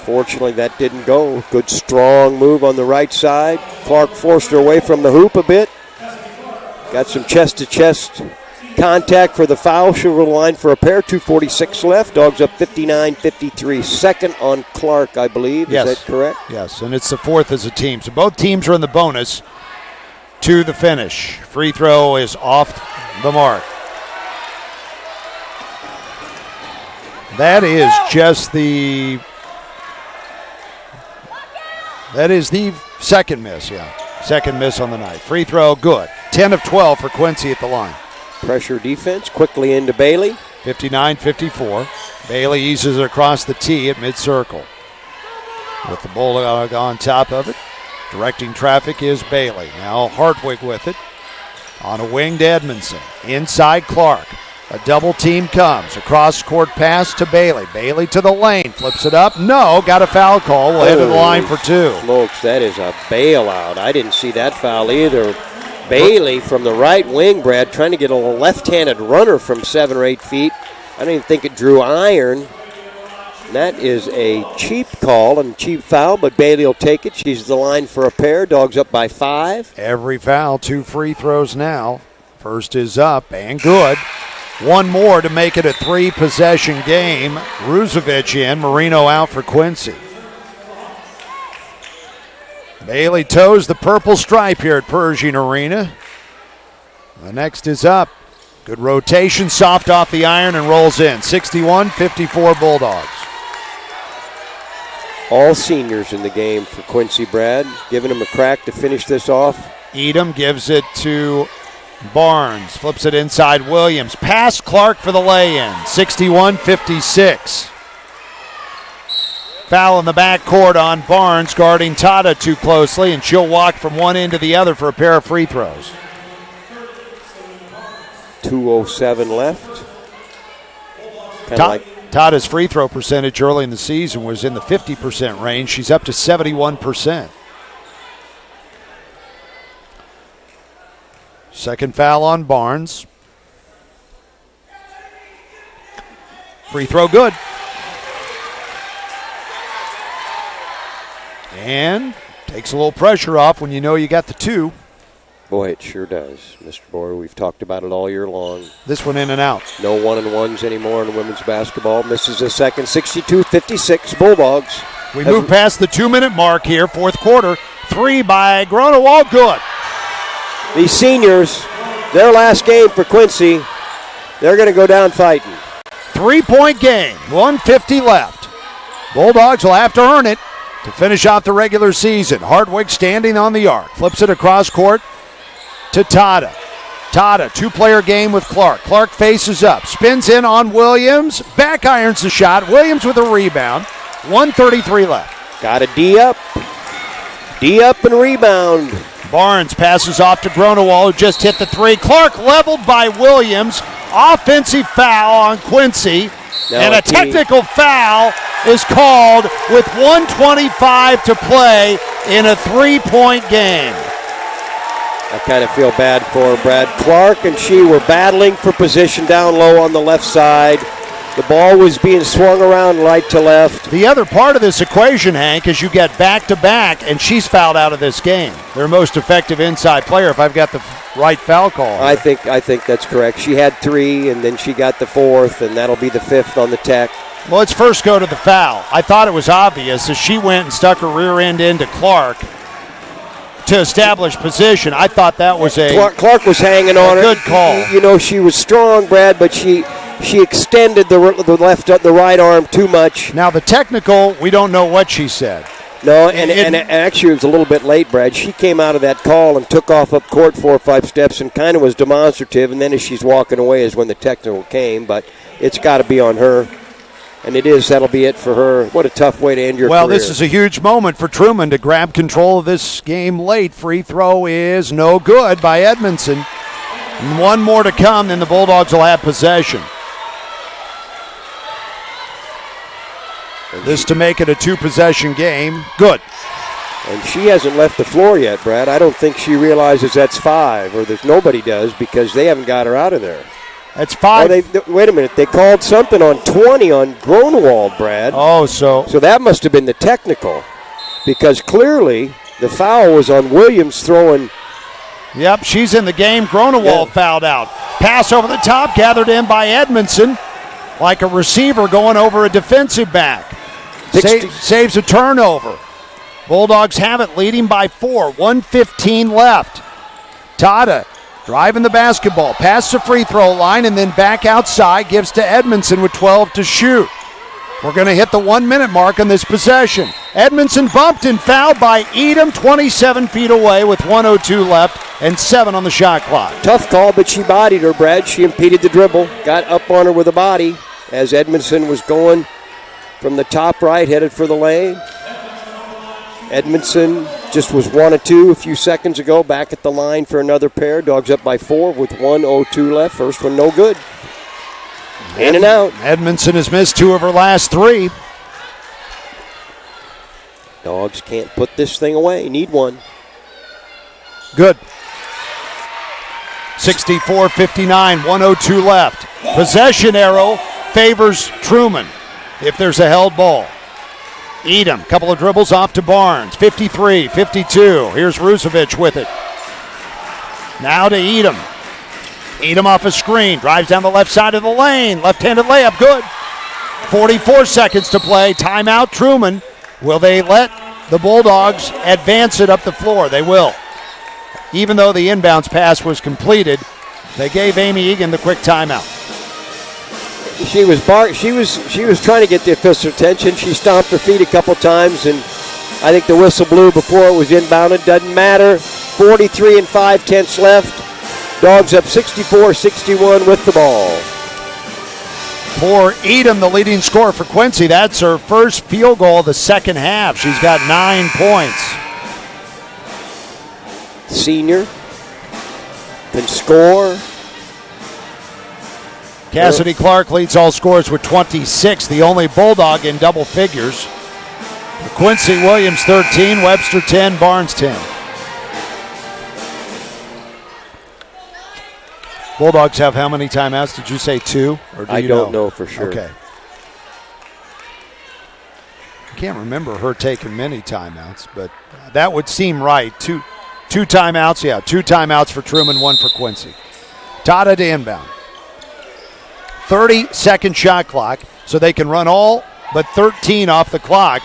Fortunately, that didn't go. Good, strong move on the right side. Clark forced her away from the hoop a bit. Got some chest-to-chest contact for the foul. She'll go to the line for a pair. 2:46 left. Dogs up 59-53. Second on Clark, I believe. Yes. Is that correct? Yes, and it's the fourth as a team. So both teams are in the bonus to the finish. Free throw is off the mark. That is just the... That is the second miss, yeah. Second miss on the night. Free throw, good. 10 of 12 for Quincy at the line. Pressure defense, quickly into Bailey. 59-54. Bailey eases it across the tee at mid-circle. With the Bulldog on top of it. Directing traffic is Bailey. Now Hartwig with it. On a wing to Edmondson. Inside Clark. A double team comes. A cross-court pass to Bailey. Bailey to the lane. Flips it up. No. Got a foul call. Will head to the line for two. Smokes, that is a bailout. I didn't see that foul either. Bailey from the right wing, Brad, trying to get a left-handed runner from 7 or 8 feet. I don't even think it drew iron. That is a cheap call and cheap foul, but Bailey will take it. She's the line for a pair. Dogs up by 5. Every foul, 2 free throws now. First is up and good. One more to make it a 3-possession game. Ruzovic in, Marino out for Quincy. Bailey toes the purple stripe here at Pershing Arena. The next is up. Good rotation, soft off the iron and rolls in. 61-54 Bulldogs. All seniors in the game for Quincy, Brad. Giving him a crack to finish this off. Edom gives it to Barnes. Flips it inside Williams. Pass Clark for the lay-in. 61-56. Foul in the backcourt on Barnes, guarding Tata too closely, and she'll walk from one end to the other for a pair of free throws. 2:07 left. Tata's free throw percentage early in the season was in the 50% range. She's up to 71%. Second foul on Barnes. Free throw good. And takes a little pressure off when you know you got the 2. Boy, it sure does, Mr. Boyer. We've talked about it all year long. This one in and out. No 1-and-1s anymore in women's basketball. Misses a second. 62-56 Bulldogs. We move past the 2-minute mark here, fourth quarter. 3 by Grunewald, good. These seniors, their last game for Quincy, they're going to go down fighting. 3-point game, 1:50 left. Bulldogs will have to earn it to finish out the regular season. Hartwig standing on the arc. Flips it across court to Tata. Tata, 2-player game with Clark. Clark faces up, spins in on Williams, back irons the shot. Williams with a rebound. 1:33 left. Got a D up. D up and rebound. Barnes passes off to Grunewald, who just hit the 3. Clark leveled by Williams. Offensive foul on Quincy. Now and a technical foul is called with 1:25 to play in a 3-point game. I kind of feel bad for her, Brad. Clark and she were battling for position down low on the left side. The ball was being swung around right to left. The other part of this equation, Hank, is you get back-to-back, and she's fouled out of this game. Their most effective inside player, if I've got the right foul call. I think that's correct. She had 3, and then she got the 4th, and that'll be the 5th on the tech. Well, let's first go to the foul. I thought it was obvious as she went and stuck her rear end into Clark to establish position. I thought that was Clark was hanging on her. Good call. You know, she was strong, Brad, but she extended the right arm too much. Now the technical, we don't know what she said. No, and actually it was a little bit late, Brad. She came out of that call and took off up court 4 or 5 steps and kind of was demonstrative, and then as she's walking away is when the technical came, but it's got to be on her. And that'll be it for her. What a tough way to end your career. Well, this is a huge moment for Truman to grab control of this game late. Free throw is no good by Edmondson. And one more to come, then the Bulldogs will have possession. This to make it a 2-possession game. Good. And she hasn't left the floor yet, Brad. I don't think she realizes that's 5, or there's nobody does, because they haven't got her out of there. That's 5. Wait a minute. They called something on 20 on Gronewald, Brad. Oh, so that must have been the technical, because clearly the foul was on Williams throwing. Yep, she's in the game. Gronewald fouled out. Pass over the top, gathered in by Edmondson, like a receiver going over a defensive back. Saves a turnover. Bulldogs have it, leading by 4. 1:15 left. Tata driving the basketball, past the free throw line, and then back outside, gives to Edmondson with 12 to shoot. We're going to hit the 1-minute mark on this possession. Edmondson bumped and fouled by Edom, 27 feet away with 1:02 left and 7 on the shot clock. Tough call, but she bodied her, Brad. She impeded the dribble, got up on her with a body as Edmondson was going from the top right, headed for the lane. Edmondson just was 1 of 2 a few seconds ago, back at the line for another pair. Dogs up by 4 with 1:02 left. First one no good. In and out. Edmondson has missed 2 of her last 3. Dogs can't put this thing away. Need one. Good. 64-59, 1:02 left. Possession arrow favors Truman if there's a held ball. Edom, couple of dribbles off to Barnes. 53-52. Here's Rusevich with it. Now to Edom. Edom off a screen. Drives down the left side of the lane. Left-handed layup. Good. 44 seconds to play. Timeout, Truman. Will they let the Bulldogs advance it up the floor? They will. Even though the inbounds pass was completed, they gave Amy Egan the quick timeout. She was trying to get the official's attention. She stomped her feet a couple times, and I think the whistle blew before it was inbounded. Doesn't matter. 43 5/10 left. Dogs up 64-61 with the ball. For Edom, the leading scorer for Quincy, that's her first field goal of the second half. She's got 9 points. Senior can score. Cassidy Clark leads all scorers with 26, the only Bulldog in double figures. For Quincy, Williams 13, Webster 10, Barnes 10. Bulldogs have how many timeouts? Did you say 2? Or do I you don't know for sure. Okay. I can't remember her taking many timeouts, but that would seem right. Two timeouts, 2 timeouts for Truman, 1 for Quincy. Tata to inbound. 30-second shot clock, so they can run all but 13 off the clock.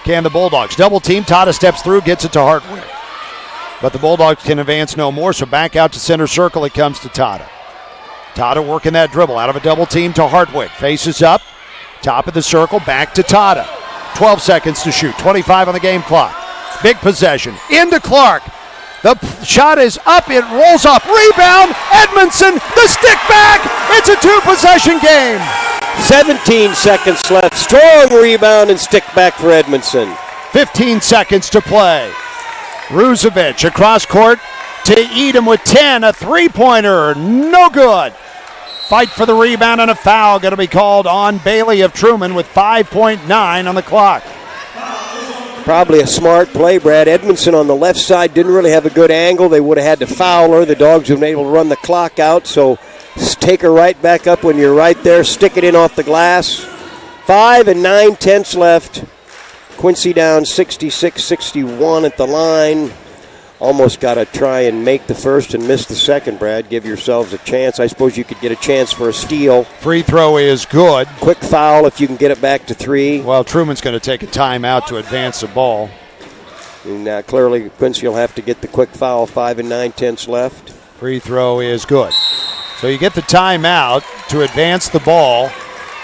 Can the Bulldogs. Double team, Tata steps through, gets it to Hartwig. But the Bulldogs can advance no more, so back out to center circle it comes to Tata. Tata working that dribble out of a double team to Hartwig. Faces up, top of the circle, back to Tata. 12 seconds to shoot, 25 on the game clock. Big possession, into Clark. The shot is up, it rolls off, rebound, Edmondson, the stick back, it's a 2-possession game. 17 seconds left, strong rebound and stick back for Edmondson. 15 seconds to play. Rusevich across court to Edom with 10, a 3-pointer, no good. Fight for the rebound and a foul going to be called on Bailey of Truman with 5.9 on the clock. Probably a smart play, Brad. Edmondson on the left side didn't really have a good angle. They would have had to foul her. The Dogs have been able to run the clock out, so take her right back up when you're right there. Stick it in off the glass. 5 9/10 left. Quincy down 66-61 at the line. Almost got to try and make the first and miss the second, Brad. Give yourselves a chance. I suppose you could get a chance for a steal. Free throw is good. Quick foul if you can get it back to 3. Well, Truman's going to take a timeout to advance the ball. And now clearly Quincy will have to get the quick foul. 5 9/10 left. Free throw is good. So you get the timeout to advance the ball.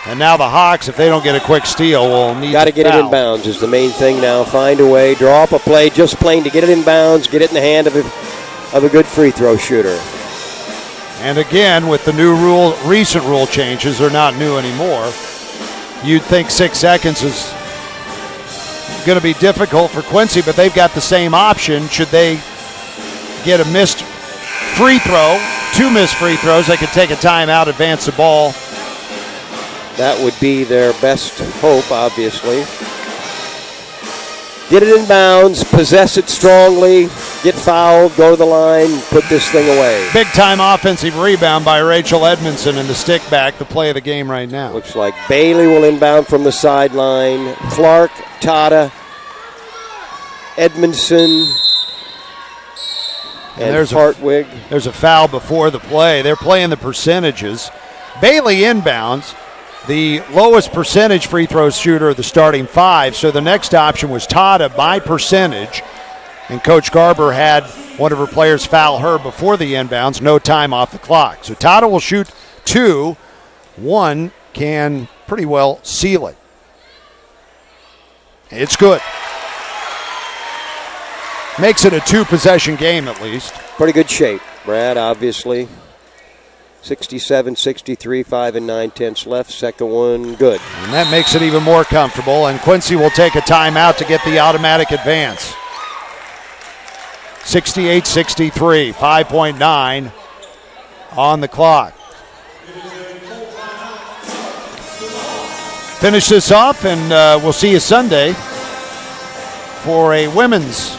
And now the Hawks, if they don't get a quick steal, will need Got to get it in bounds is the main thing now. Find a way, draw up a play, just plain to get it in bounds, get it in the hand of a good free throw shooter. And again, with the new recent rule changes, they're not new anymore. You'd think 6 seconds is going to be difficult for Quincy, but they've got the same option. Should they get a missed free throw, 2 missed free throws, they could take a timeout, advance the ball. That would be their best hope, obviously. Get it in bounds, possess it strongly, get fouled, go to the line, put this thing away. Big-time offensive rebound by Rachel Edmondson in the stick back, the play of the game right now. Looks like Bailey will inbound from the sideline. Clark, Tata, Edmondson, and there's Hartwig. There's a foul before the play. They're playing the percentages. Bailey inbounds. The lowest percentage free throw shooter of the starting 5, so the next option was Tata by percentage. And Coach Garber had one of her players foul her before the inbounds, no time off the clock. So Tata will shoot 2. 1 can pretty well seal it. It's good. Makes it a 2-possession game at least. Pretty good shape, Brad, obviously. 67-63, 5 9/10 left. Second one, good. And that makes it even more comfortable. And Quincy will take a timeout to get the automatic advance. 68-63, 5.9 on the clock. Finish this off, and we'll see you Sunday for a women's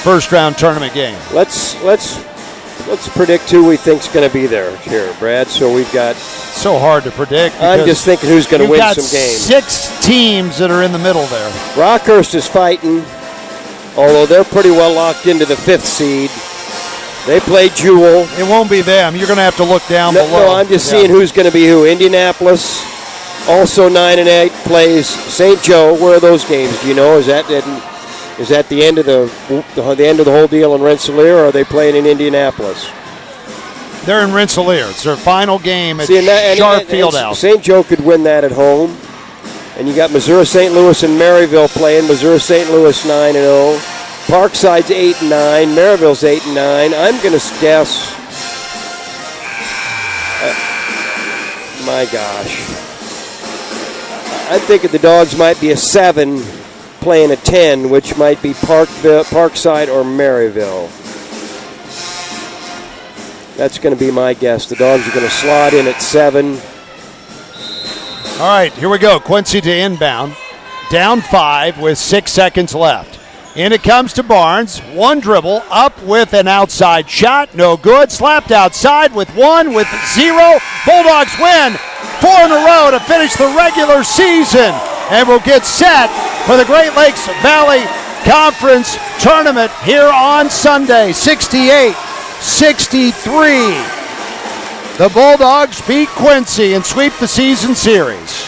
first-round tournament game. Let's predict who we think's going to be there here, Brad. So we've got. So hard to predict. I'm just thinking who's going to win some games. 6 teams that are in the middle there. Rockhurst is fighting, although they're pretty well locked into the 5th seed. They play Jewel. It won't be them. You're going to have to look down below. No, I'm just seeing who's going to be who. Indianapolis, also 9 and 8, plays St. Joe. Where are those games? Do you know? Is that the end of the end of the whole deal in Rensselaer, or are they playing in Indianapolis? They're in Rensselaer. It's their final game at Sharp Fieldhouse. St. Joe could win that at home. And you got Missouri St. Louis and Maryville playing. Missouri St. Louis 9 and 0. Parkside's 8 and 9. Maryville's 8 and 9. I'm going to guess. My gosh. I'm thinking the Dogs might be a 7. Playing a 10, which might be Parkside or Maryville. That's going to be my guess. The Dogs are going to slot in at 7. All right, here we go. Quincy to inbound. Down 5 with 6 seconds left. In it comes to Barnes. 1 dribble, up with an outside shot. No good. Slapped outside with 1, with 0. Bulldogs win 4 in a row to finish the regular season. And we'll get set for the Great Lakes Valley Conference Tournament here on Sunday. 68-63. The Bulldogs beat Quincy and sweep the season series.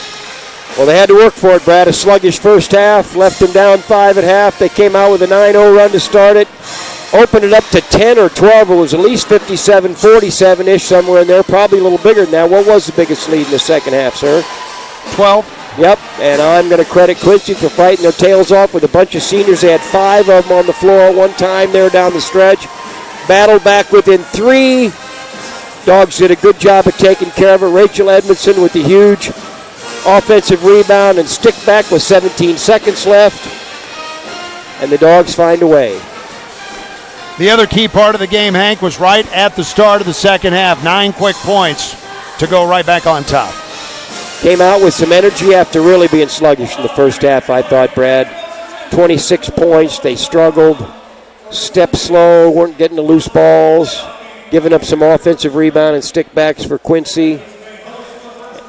Well, they had to work for it, Brad. A sluggish first half, left them down 5 at half. They came out with a 9-0 run to start it. Opened it up to 10 or 12. It was at least 57-47-ish, somewhere in there. Probably a little bigger than that. What was the biggest lead in the second half, sir? 12. Yep, and I'm going to credit Quincy for fighting their tails off with a bunch of seniors. They had 5 of them on the floor at one time there down the stretch. Battled back within 3. Dogs did a good job of taking care of it. Rachel Edmondson with the huge offensive rebound and stick back with 17 seconds left. And the Dogs find a way. The other key part of the game, Hank, was right at the start of the second half. 9 quick points to go right back on top. Came out with some energy after really being sluggish in the first half, I thought, Brad. 26 points. They struggled. Stepped slow, weren't getting the loose balls. Giving up some offensive rebound and stick backs for Quincy.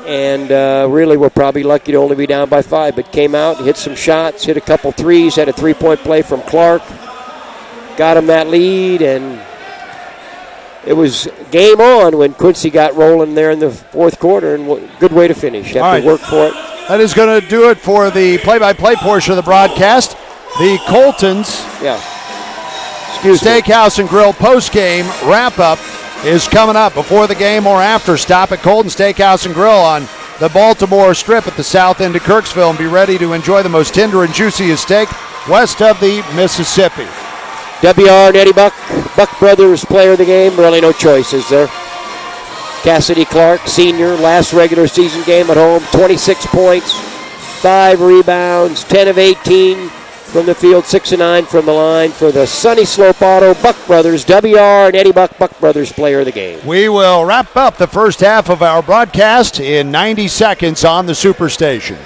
And really were probably lucky to only be down by 5. But came out, hit some shots, hit a couple threes, had a 3-point play from Clark. Got him that lead, and it was game on when Quincy got rolling there in the fourth quarter, and good way to finish. Have to work for it. That is going to do it for the play-by-play portion of the broadcast. The Colton's Steakhouse and Grill post-game wrap-up is coming up before the game or after. Stop at Colton's Steakhouse and Grill on the Baltimore Strip at the south end of Kirksville and be ready to enjoy the most tender and juiciest steak west of the Mississippi. WR and Eddie Buck Brothers player of the game. Really no choice, is there? Cassidy Clark, senior, last regular season game at home, 26 points, 5 rebounds, 10 of 18 from the field, 6 of 9 from the line for the Sunny Slope Auto Buck Brothers, WR and Eddie Buck Brothers player of the game. We will wrap up the first half of our broadcast in 90 seconds on the Superstation.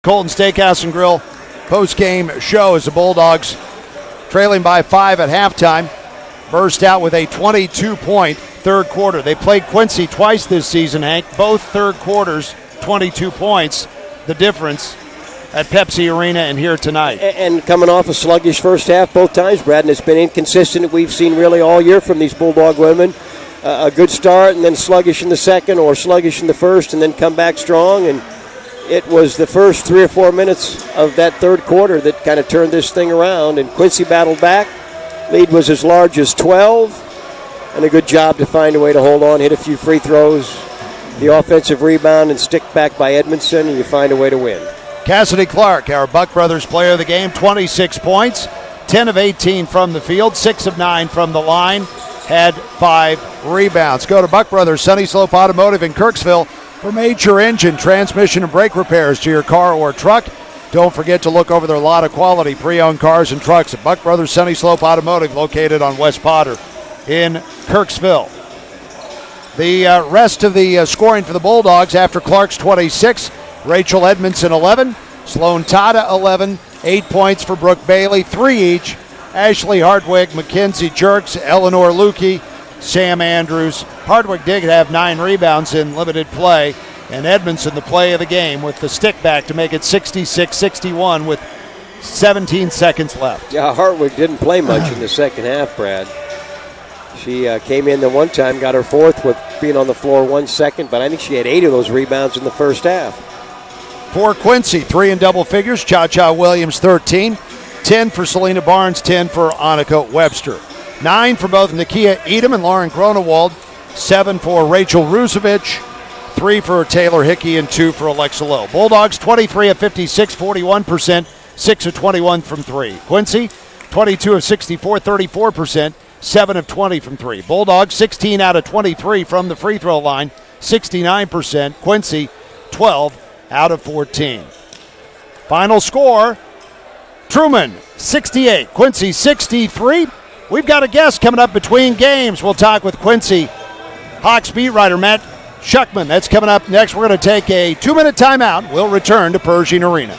Colton Steakhouse and Grill post-game show as the Bulldogs, trailing by 5 at halftime, burst out with a 22-point third quarter. They played Quincy twice this season, Hank. Both third quarters, 22 points. The difference at Pepsi Arena and here tonight. And coming off a sluggish first half both times, Brad, and it's been inconsistent. We've seen really all year from these Bulldog women. A good start and then sluggish in the second, or sluggish in the first and then come back strong. And it was the first 3 or 4 minutes of that third quarter that kind of turned this thing around, and Quincy battled back. Lead was as large as 12, and a good job to find a way to hold on, hit a few free throws, the offensive rebound, and stick back by Edmondson, and you find a way to win. Cassidy Clark, our Buck Brothers player of the game, 26 points, 10 of 18 from the field, 6 of 9 from the line, had 5 rebounds. Go to Buck Brothers Sunny Slope Automotive in Kirksville for major engine, transmission, and brake repairs to your car or truck. Don't forget to look over their lot of quality pre-owned cars and trucks at Buck Brothers Sunny Slope Automotive, located on West Potter in Kirksville. The rest of the scoring for the Bulldogs after Clark's 26, Rachel Edmondson 11, Sloan Tada 11, 8 points for Brooke Bailey, 3 each, Ashley Hardwick, Mackenzie Jerks, Eleanor Lukey, Sam Andrews. Hardwick did have 9 rebounds in limited play, and Edmondson the play of the game with the stick back to make it 66-61 with 17 seconds left. Yeah, Hardwick didn't play much in the second half, Brad. She came in the one time, got her 4th with being on the floor 1 second, but I think she had 8 of those rebounds in the first half. For Quincy, 3 in double figures, Cha-Cha Williams 13, 10 for Selena Barnes, 10 for Annika Webster. 9 for both Nakia Edom and Lauren Gronewald, 7 for Rachel Rusevich, 3 for Taylor Hickey, and 2 for Alexa Lowe. Bulldogs 23 of 56, 41%, 6 of 21 from 3. Quincy 22 of 64, 34%, 7 of 20 from 3. Bulldogs 16 out of 23 from the free throw line, 69%. Quincy 12 out of 14. Final score, Truman 68, Quincy 63. We've got a guest coming up between games. We'll talk with Quincy Hawks beat writer Matt Schuckman. That's coming up next. We're going to take a 2-minute timeout. We'll return to Pershing Arena.